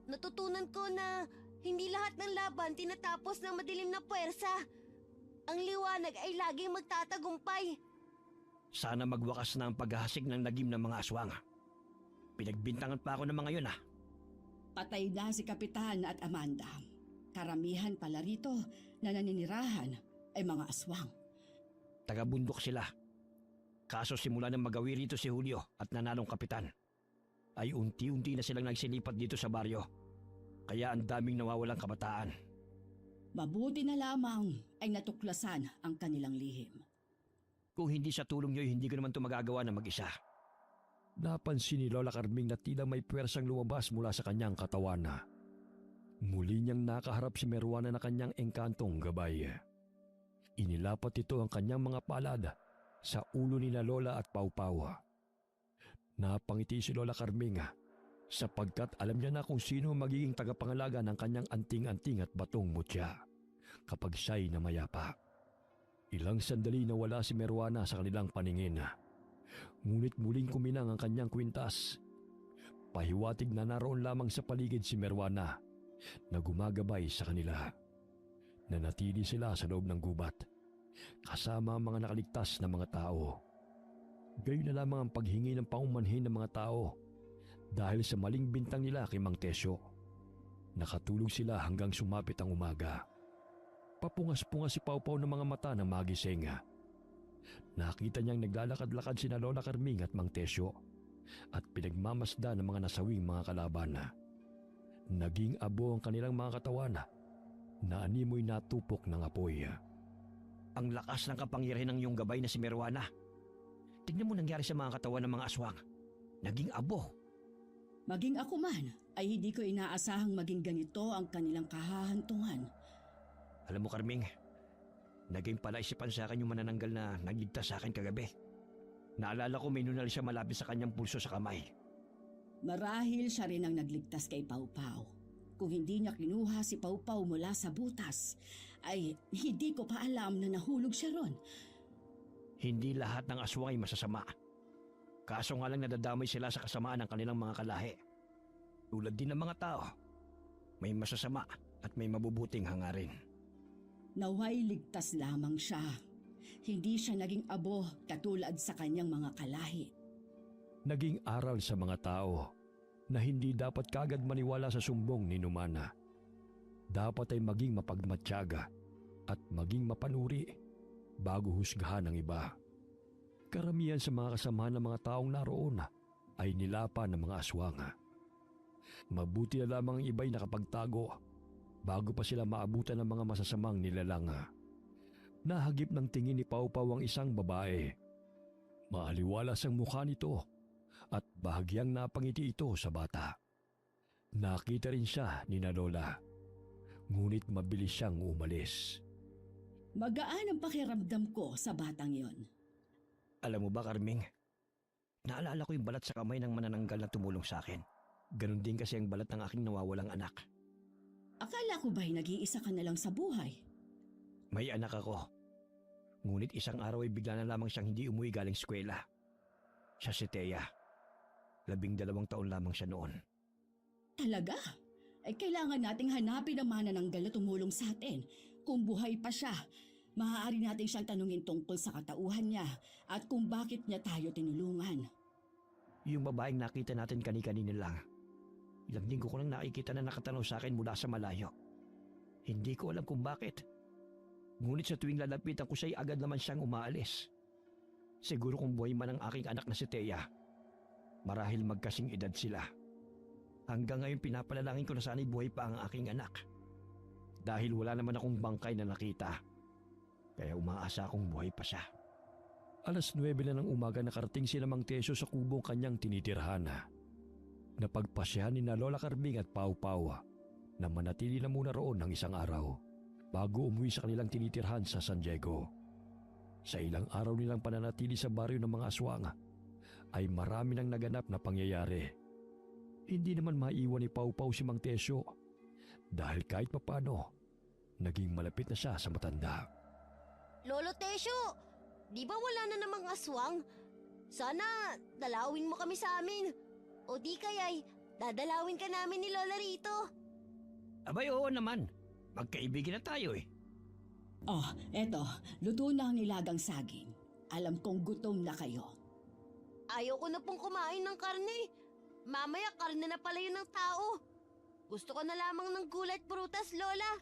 Natutunan ko na hindi lahat ng laban tinatapos ng madilim na puwersa. Ang liwanag ay laging magtatagumpay. Sana magwakas na ang paghahasik ng lagim ng mga aswang. Pinagbintangan pa ako ng mga yun. Patay na si Kapitan at Amanda. Karamihan pala rito na naninirahan ay mga aswang. Taga-bundok sila. Kaso simula nang magawi rito si Julio at nanalong kapitan, ay unti-unti na silang nagsilipat dito sa baryo. Kaya ang daming nawawalang kabataan. Mabuti na lamang ay natuklasan ang kanilang lihim. Kung hindi sa tulong niyo, hindi ko naman ito magagawa na mag-isa. Napansin ni Lola Carming na tila may pwersang lumabas mula sa kanyang katawan. Muli niyang nakaharap si Meruana na kanyang engkantong gabay. Inilapat ito ang kanyang mga palad sa ulo ni Lola at Pau Pau. Napangiti si Lola Carming sapagkat alam niya na kung sino magiging tagapangalaga ng kanyang anting-anting at batong mutya kapag siya'y namayapa. Ilang sandali nawala si Meruana sa kanilang paningin. Ngunit muling kuminang ang kanyang kwintas. Pahiwatig na naroon lamang sa paligid si Meruana na gumagabay sa kanila. Nanatili sila sa loob ng gubat kasama ang mga nakaligtas na mga tao. Gayon na lamang ang paghingi ng paumanhin ng mga tao dahil sa maling bintang nila kay Mang Tesyo. Nakatulog sila hanggang sumapit ang umaga. Papungas-pungas si Pau Pau ng mga mata ng magising. Nakita niyang naglalakad-lakad sina Lola Carming at Mang Tesyo at pinagmamasda ng mga nasawing mga kalaban. Naging abo ang kanilang mga katawan na animoy natupok ng apoy. Ang lakas ng kapangyarihan ng iyong gabay na si Meruana. Tignan mo nangyari sa mga katawan ng mga aswang. Naging abo. Maging ako man ay hindi ko inaasahang maging ganito ang kanilang kahahantungan. Alam mo, Carming, naging palaisipan sa akin yung manananggal na nagligtas sa akin kagabi. Naalala ko may nunal siya malapit sa kanyang pulso sa kamay. Marahil siya rin ang nagligtas kay Pau Pau. Kung hindi niya kinuha si Pau Pau mula sa butas, ay hindi ko pa alam na nahulog siya ron. Hindi lahat ng aswang ay masasama. Kaso nga lang nadadamay sila sa kasamaan ng kanilang mga kalahi. Tulad din ng mga tao. May masasama at may mabubuting hangarin. Naway ligtas lamang siya. Hindi siya naging abo katulad sa kanyang mga kalahi. Naging aral sa mga tao na hindi dapat kagad maniwala sa sumbong ni Numana. Dapat ay maging mapagmatyaga at maging mapanuri bago husgahan ng iba. Karamihan sa mga kasamahan ng mga taong naroon ay nilapa ng mga aswang. Mabuti na lamang ang iba'y nakapagtago bago pa sila maabutan ng mga masasamang nilalang. Nahagip ng tingin ni Pau Pau ang isang babae. Maaliwalas ang mukha nito at bahagyang napangiti ito sa bata. Nakita rin siya ni na Lola, ngunit mabilis siyang umalis. Magaan ang pakiramdam ko sa batang yon. Alam mo ba, Carming? Naalala ko yung balat sa kamay ng manananggal na tumulong sa akin. Ganon din kasi ang balat ng aking nawawalang anak. Akala ko ba'y nag-iisa ka na lang sa buhay? May anak ako. Ngunit isang araw ay bigla na lamang siyang hindi umuwi galing eskwela. Siya si Thea. 12 taon lamang siya noon. Talaga? Ay kailangan nating hanapin ang manananggal na tumulong sa atin. Kung buhay pa siya, maaari natin siyang tanungin tungkol sa katauhan niya at kung bakit niya tayo tinulungan. Yung babaeng nakita natin kani-kanina lang. Ilang linggo ko lang nakikita na nakatanong sa akin mula sa malayo. Hindi ko alam kung bakit. Ngunit sa tuwing lalapitan ko siya'y agad naman siyang umaalis. Siguro kung buhay man ang aking anak na si Thea, marahil magkasing edad sila. Hanggang ngayon pinapanalangin ko na sana'y buhay pa ang aking anak. Dahil wala naman akong bangkay na nakita. Kaya umaasa akong buhay pa siya. 9:00 na ng umaga nakarating si Mang Tesyo sa kubong kanyang tinitirhan. Napagpasyahan ni na Lola Carming at Pau Pau na manatili na muna roon ng isang araw bago umuwi sa kanilang tinitirhan sa San Diego. Sa ilang araw nilang pananatili sa baryo ng mga aswang ay marami nang naganap na pangyayari. Hindi naman maiwan ni Pau Pau si Mang Tesyo dahil kahit papano naging malapit na siya sa matanda. Lolo Tesyo, di ba wala na namang aswang? Sana dalawin mo kami sa amin. O di kaya'y dadalawin ka namin ni Lola rito. Abay, oo naman. Magkaibigan na tayo eh. Oh, eto, luto na ang nilagang saging. Alam kong gutom na kayo. Ayoko na pong kumain ng karne. Mamaya karne na pala yun ng tao. Gusto ko na lamang ng gulay at prutas, Lola.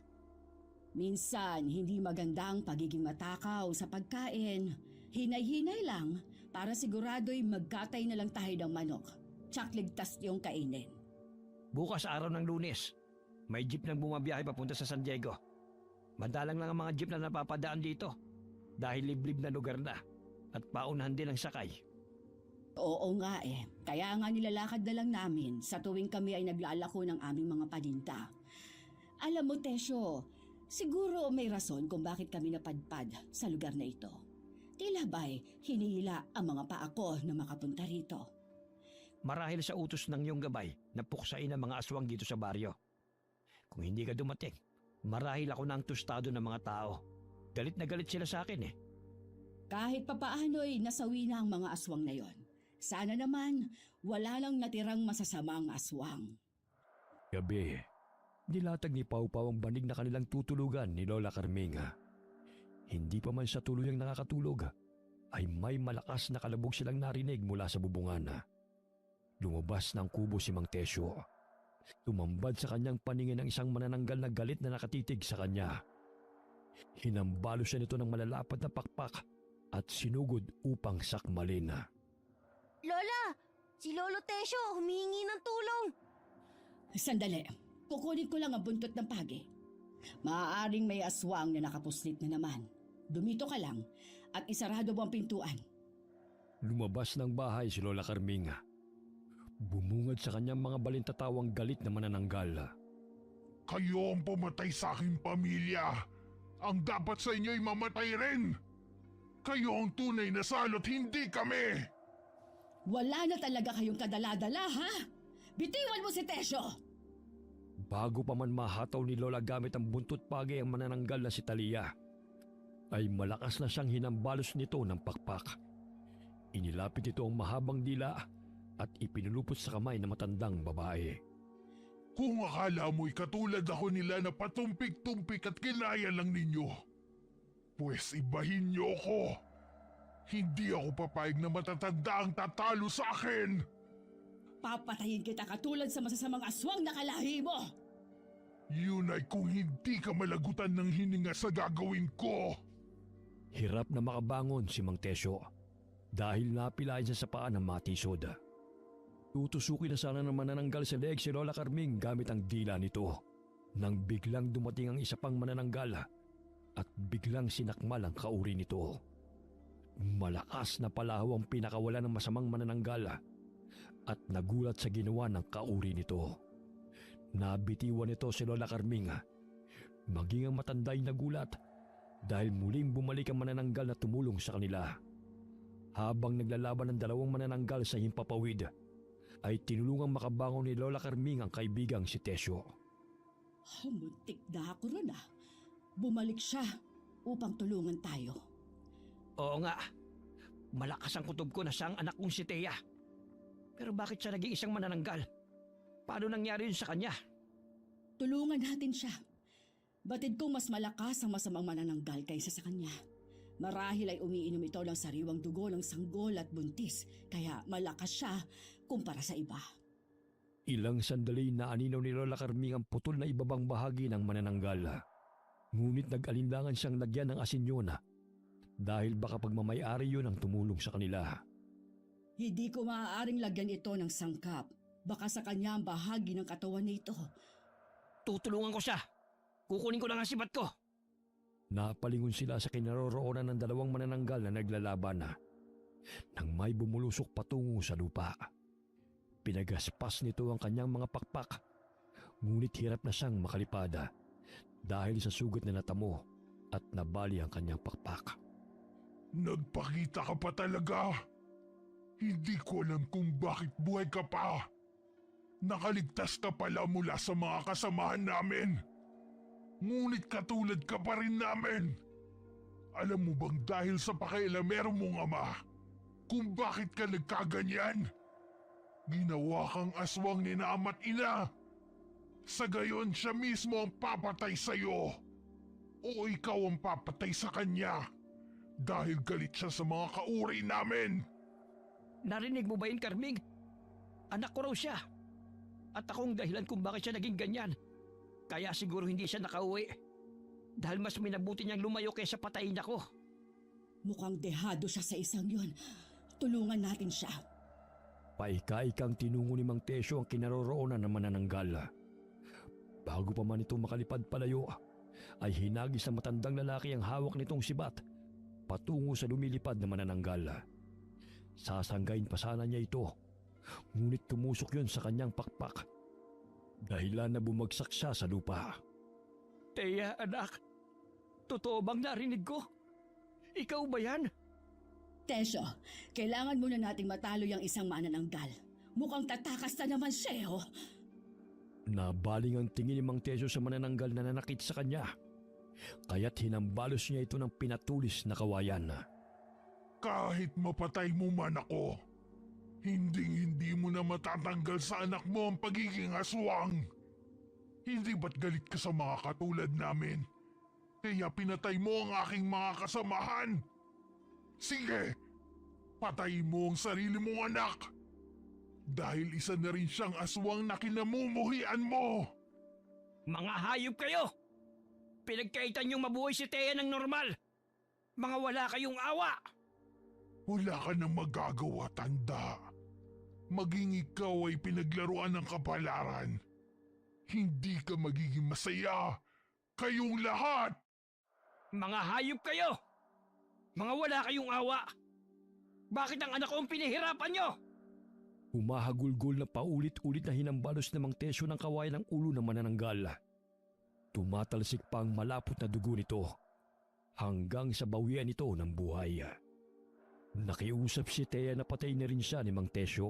Minsan, hindi maganda ang pagiging matakaw sa pagkain. Hinay-hinay lang para sigurado'y magkatay na lang tayo ng manok. Tsak ligtas yung kainin. Bukas araw ng Lunes, may jeep nang bumabiyahe papunta sa San Diego. Madalang lang ang mga jeep na napapadaan dito dahil liblib na lugar na at paunahan din ang sakay. Oo nga eh. Kaya nga nilalakad na lang namin sa tuwing kami ay naglalako ng aming mga paninda. Alam mo, Tesyo, siguro may rason kung bakit kami napadpad sa lugar na ito. Tila ba'y hinihila ang mga paa ko na makapunta rito. Marahil sa utos ng iyong gabay na puksain ang mga aswang dito sa baryo. Kung hindi ka dumating, marahil ako na ang tostado ng mga tao. Galit na galit sila sa akin eh. Kahit papaano'y nasawi na ang mga aswang na yon. Sana naman wala lang natirang masasamang aswang. Gabi, nilatag ni Pau Pau ang banig na kanilang tutulugan ni Lola Carming. Hindi pa man sa tuluyang nakakatulog, ay may malakas na kalabog silang narinig mula sa bubungan. Lumabas ng kubo si Mang Tesyo. Tumambad sa kanyang paningin ang isang manananggal na galit na nakatitig sa kanya. Hinambalo siya nito ng malalapad na pakpak at sinugod upang sakmalin. Lola, si Lolo Tesyo humihingi ng tulong. Sandali, kukunin ko lang ang buntot ng pagi. Maaaring may aswang na nakapuslit na naman. Dumito ka lang at isarado mo ang pintuan. Lumabas ng bahay si Lola Carming. Bumungad sa kanyang mga balintatawang galit na manananggal. Kayo ang pumatay sa aking pamilya. Ang dapat sa inyo'y mamatay rin. Kayo ang tunay na salot, hindi kami. Wala na talaga kayong kadala-dala, ha? Bitiwan mo si Tesyo! Bago pa man mahataw ni Lola gamit ang buntot pagi ang manananggal na si Talia, ay malakas na siyang hinambalos nito ng pakpak. Inilapit ito ang mahabang dila at ipinulupot sa kamay ng matandang babae. Kung akala mo'y katulad ako nila na patumpik-tumpik at kinaya lang ninyo, pues ibahin niyo ako. Hindi ako papayag na matatanda ang tatalo sa akin. Papatayin kita katulad sa masasamang aswang na kalahi mo! Yun ay kung hindi ka malagutan ng hininga sa gagawin ko. Hirap na makabangon si Mang Tesyo. dahil napilayan siya sa paa ng matisod. Tutusukin na sana ng manananggal sa leeg si Lola Carming gamit ang dila nito nang biglang dumating ang isa pang manananggal at biglang sinakmal ang kauri nito. Malakas na palahaw ang pinakawala ng masamang manananggal at nagulat sa ginawa ng kauri nito. Nabitiwan nito si Lola Carming, maging ang matanda ay nagulat dahil muling bumalik ang manananggal na tumulong sa kanila. Habang naglalaban ng dalawang manananggal sa himpapawid, ay tinulungang makabangon ni Lola Carming ang kaibigang si Tesyo. Muntik na ako ron ah. Bumalik siya upang tulungan tayo. Oo nga, malakas ang kutob ko na siya ang anak kong si Thea. Pero bakit siya naging isang manananggal? Paano nangyari yun sa kanya? Tulungan natin siya. Batid kong mas malakas ang masamang manananggal kaysa sa kanya. Marahil ay umiinom ito ng sariwang dugo ng sanggol at buntis, kaya malakas siya kumpara sa iba. Ilang sandali na aninaw ni Lola Carming ang putol na ibabang bahagi ng manananggal. Ngunit nag-alinlangan siyang lagyan ng asin yun dahil baka pagmamayari yun ang tumulong sa kanila. Hindi ko maaaring lagyan ito ng sangkap. Baka sa kanya ang bahagi ng katawan nito. Tutulungan ko siya. Kukunin ko lang ang sibat ko. Napalingon sila sa kinaroroonan ng dalawang manananggal na naglalaban nang may bumulusok patungo sa lupa. Pinagaspas nito ang kanyang mga pakpak, ngunit hirap na siyang makalipad dahil sa sugat na natamo at nabali ang kanyang pakpak. Nagpakita ka pa talaga. Hindi ko alam kung bakit buhay ka pa. Nakaligtas ka pala mula sa mga kasamahan namin. Ngunit katulad ka pa rin namin. Alam mo bang dahil sa pakialamero mong ama, kung bakit ka nagkaganyan? Ginawa kang aswang ni na ama't ina. Sa gayon siya mismo ang papatay sa'yo. O ikaw ang papatay sa kanya dahil galit siya sa mga kauri namin. Narinig mo ba yun, Carming? Anak ko raw siya. At akong dahilan kung bakit siya naging ganyan. Kaya siguro hindi siya nakauwi. Dahil mas minabuti niyang lumayo kaysa patayin ako. Mukhang dehado siya sa isang yun. Tulungan natin siya. Paika-ikang tinungo ni Mang Tesyo ang kinaroroonan ng manananggal. Bago pa man ito makalipad palayo, ay hinagis ng matandang lalaki ang hawak nitong sibat patungo sa lumilipad na manananggal. Sasanggain pa sana niya ito, ngunit tumusok yun sa kanyang pakpak. Dahilan na bumagsak siya sa lupa. Thea, anak. Totoo bang narinig ko? Ikaw ba yan? Tesyo, kailangan muna nating matalo yung isang manananggal. Mukhang tatakas na naman siya, oh. Nabaling ang tingin ni Mang Tesyo sa manananggal na nanakit sa kanya. Kaya't hinambalos niya ito ng pinatulis na kawayan. Kahit mapatay mo man ako, hindi mo na matatanggal sa anak mo ang pagiging aswang. Hindi ba't galit ka sa mga katulad namin? Kaya pinatay mo ang aking mga kasamahan. Sige, patayin mo ang sarili mong anak. Dahil isa na rin siyang aswang na kinamumuhian mo. Mga hayop kayo! Pinagkaitan niyong mabuhay si Thea ng normal. Mga wala kayong awa! Wala ka nang magagawa, tanda. Maging ikaw ay pinaglaruan ng kapalaran. Hindi ka magiging masaya. Kayong lahat! Mga hayop kayo! Mga wala kayong awa! Bakit ang anak ko ang pinahirapan niyo? Humahagulgol na paulit-ulit na hinambalos ng Mang Tesyo ng kawayan ng ulo ng manananggal. Tumatalsik pa ang malapot na dugo nito hanggang sa bawian ito ng buhay. Nakiusap si Thea na patay na rin siya ni Mang Tesyo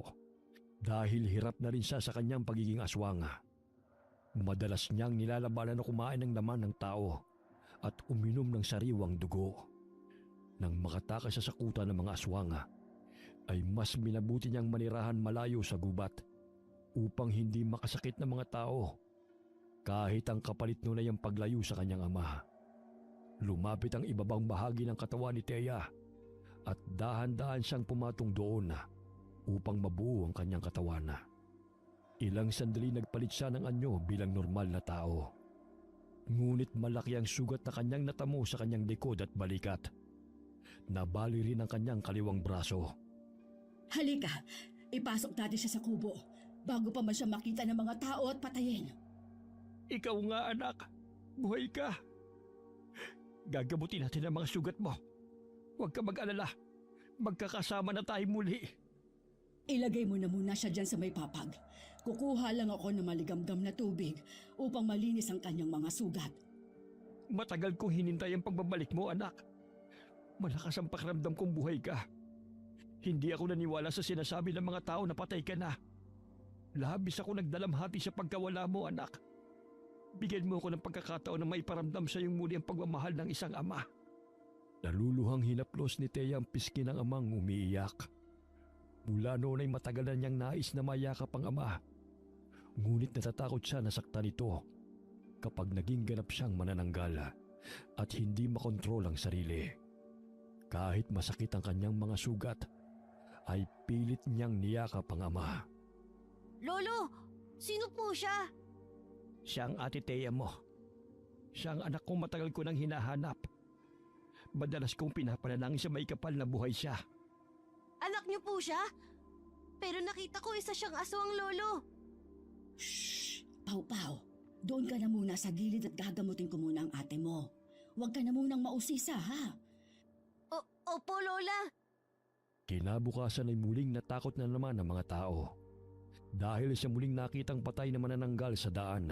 dahil hirap na rin siya sa kanyang pagiging aswang. Madalas niyang nilalabanan na kumain ng laman ng tao at uminom ng sariwang dugo. Nang makatakas sa sakutan ng mga aswang, ay mas minabuti niyang manirahan malayo sa gubat upang hindi makasakit ng mga tao kahit ang kapalit nun ay ang paglayo sa kanyang ama. Lumapit ang ibabang bahagi ng katawan ni Thea at dahan-dahan siyang pumatong doon upang mabuo ang kanyang katawan. Ilang sandali nagpalit siya ng anyo bilang normal na tao. Ngunit malaki ang sugat na kanyang natamo sa kanyang likod at balikat. Nabali rin ang kanyang kaliwang braso. Halika, ipasok natin siya sa kubo bago pa man siya makita ng mga tao at patayin. Ikaw nga anak, buhay ka. Gagamutin natin ang mga sugat mo. Huwag ka mag-alala, magkakasama na tayo muli. Ilagay mo na muna siya dyan sa may papag. Kukuha lang ako ng maligamgam na tubig upang malinis ang kanyang mga sugat. Matagal kong hinintay ang pagbabalik mo, anak. Malakas ang pakiramdam kong buhay ka. Hindi ako naniwala sa sinasabi ng mga tao na patay ka na. Labis ako nagdalamhati sa pagkawala mo, anak. Bigyan mo ako ng pagkakataon na maiparamdam sa iyong muli ang pagmamahal ng isang ama. Naluluhang hinaplos ni Thea ang pisngi ng amang umiiyak. Mula noon ay matagal na niyang nais na mayakap ang ama. Ngunit natatakot siya na saktan ito kapag naging ganap siyang manananggal at hindi makontrol ang sarili. Kahit masakit ang kanyang mga sugat, ay pilit niyang niyakap ang ama. Lolo, sino po siya? Siya ang ate Thea mo. Siya ang anak kong matagal ko nang hinahanap. Madalas kong pinapanalangin sa may kapal na buhay siya. Anak niyo po siya? Pero nakita ko isa siyang aswang, Lolo. Shh! Pau-Pau, doon ka na muna sa gilid at gagamutin ko muna ang ate mo. Huwag ka na munang mausisa, ha? Opo, Lola. Kinabukasan ay muling natakot na naman ang mga tao. Dahil sa muling nakitang patay na manananggal sa daan.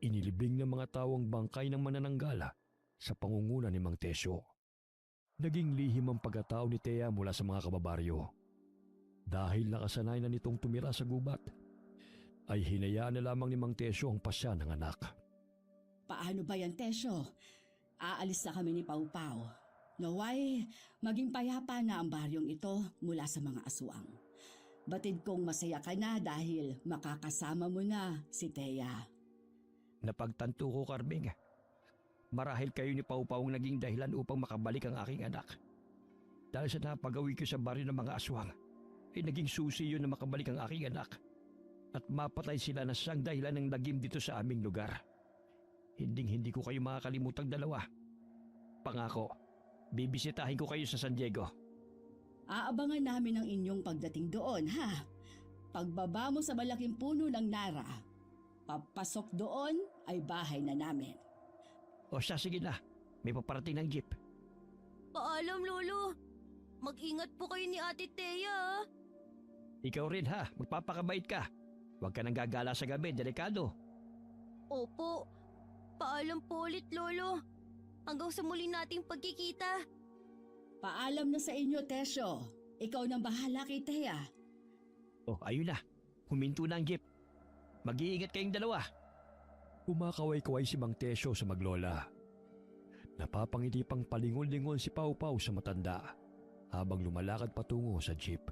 Inilibing ng mga tao ang bangkay ng manananggal sa pangunguna ni Mang Tesyo. Naging lihim ang pagkatao ni Thea mula sa mga kababaryo. Dahil nakasanay na nitong tumira sa gubat, ay hinayaan na lamang ni Mang Tesyo ang pasya ng anak. Paano ba yan, Tesyo? Aalis na kami ni Pau-Pau. Naway, maging payapa na ang baryong ito mula sa mga aswang. Batid kong masaya ka na dahil makakasama mo na si Thea. Napagtanto ko, Carming. Marahil kayo ni Pau-Pau ang naging dahilan upang makabalik ang aking anak. Dahil sa napagawi ko sa baryo ng mga aswang, ay naging susi yun na makabalik ang aking anak. At mapatay sila na siyang dahilan ng lagim dito sa aming lugar. Hindi ko kayo makakalimutang dalawa. Pangako, bibisitahin ko kayo sa San Diego. Aabangan namin ang inyong pagdating doon, ha? Pagbaba mo sa malaking puno ng Nara, papasok doon ay bahay na namin. O siya, sige na. May paparating ng jeep. Paalam, Lolo. Mag-ingat po kayo ni Ate Thea. Ikaw rin ha, magpapakabait ka. Huwag ka nang gagala sa gabi, delikado. Opo. Paalam po ulit, Lolo. Hanggang sa muli nating pagkikita. Paalam na sa inyo, Tesyo. Ikaw nang bahala kay Thea. Oh, ayun na. Huminto na ang jeep. Mag-iingat kayong dalawa. Kumakaway-kaway si Mang Tesyo sa maglola. Napapangiti pang palingon-lingon si Pau-Pau sa matanda habang lumalakad patungo sa jeep.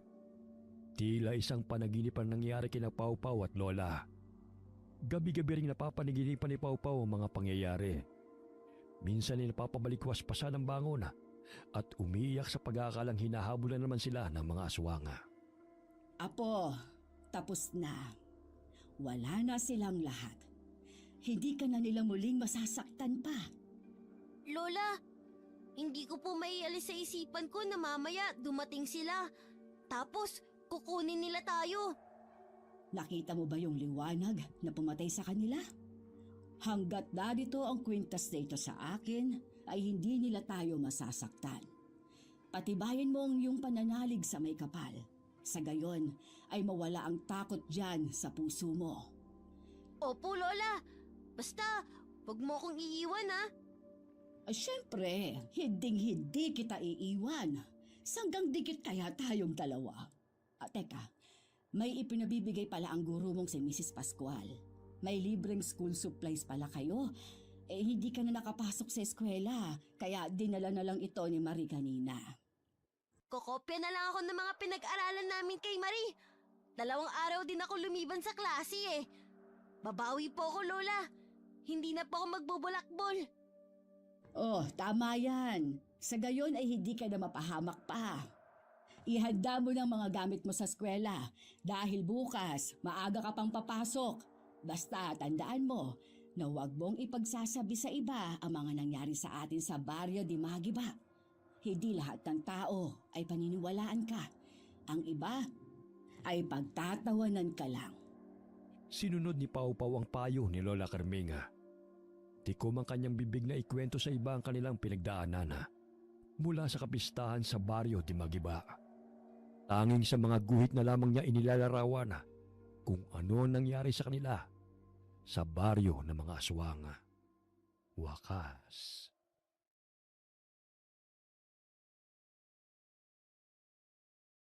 Tila isang panaginip ang nangyari kina Pau-Pau at Lola. Gabi-gabi ring napapanaginipan ni Pau-Pau ang mga pangyayari. Minsan ay napapabalikwas pa siya ng bangon at umiiyak sa pag-aakalang hinahabulan naman sila ng mga aswanga. Apo, tapos na. Wala na silang lahat. Hindi ka na nila muling masasaktan pa. Lola, hindi ko po maialis sa isipan ko na mamaya dumating sila. Tapos, kukunin nila tayo. Nakita mo ba yung liwanag na pumatay sa kanila? Hanggat narito ang kwintas na ito sa akin, ay hindi nila tayo masasaktan. Patibayin mo ang iyong pananalig sa may kapal. Sa gayon ay mawala ang takot dyan sa puso mo. Opo, Lola. Basta, wag mo akong iiwan, ha? Ay, syempre, hinding-hindi kita iiwan. Sanggang dikit kaya tayong dalawa. Teka, may ipinabibigay pala ang guro mong si Mrs. Pascual. May libreng school supplies pala kayo. Hindi ka na nakapasok sa eskwela, kaya dinala na lang ito ni Marie kanina. Kokopya na lang ako ng mga pinag-aralan namin kay Marie. 2 araw din ako lumiban sa klase, eh. Babawi po ako, Lola. Hindi na po ako magbubulakbol. Oh, tama yan. Sa gayon ay hindi ka na mapahamak pa. Ihanda mo ng mga gamit mo sa eskwela dahil bukas maaga ka pang papasok. Basta tandaan mo na huwag mong ipagsasabi sa iba ang mga nangyari sa atin sa Barrio de Magiba. Hindi lahat ng tao ay paniniwalaan ka. Ang iba ay pagtatawanan ka lang. Sinunod ni Pau Pau ang payo ni Lola Carminga. Tikom ang kanyang bibig na ikwento sa iba ang kanilang pinagdaanan mula sa kapistahan sa baryo di Magiba. Tanging sa mga guhit na lamang niya inilalarawan kung ano ang nangyari sa kanila sa baryo ng mga aswang. Wakas,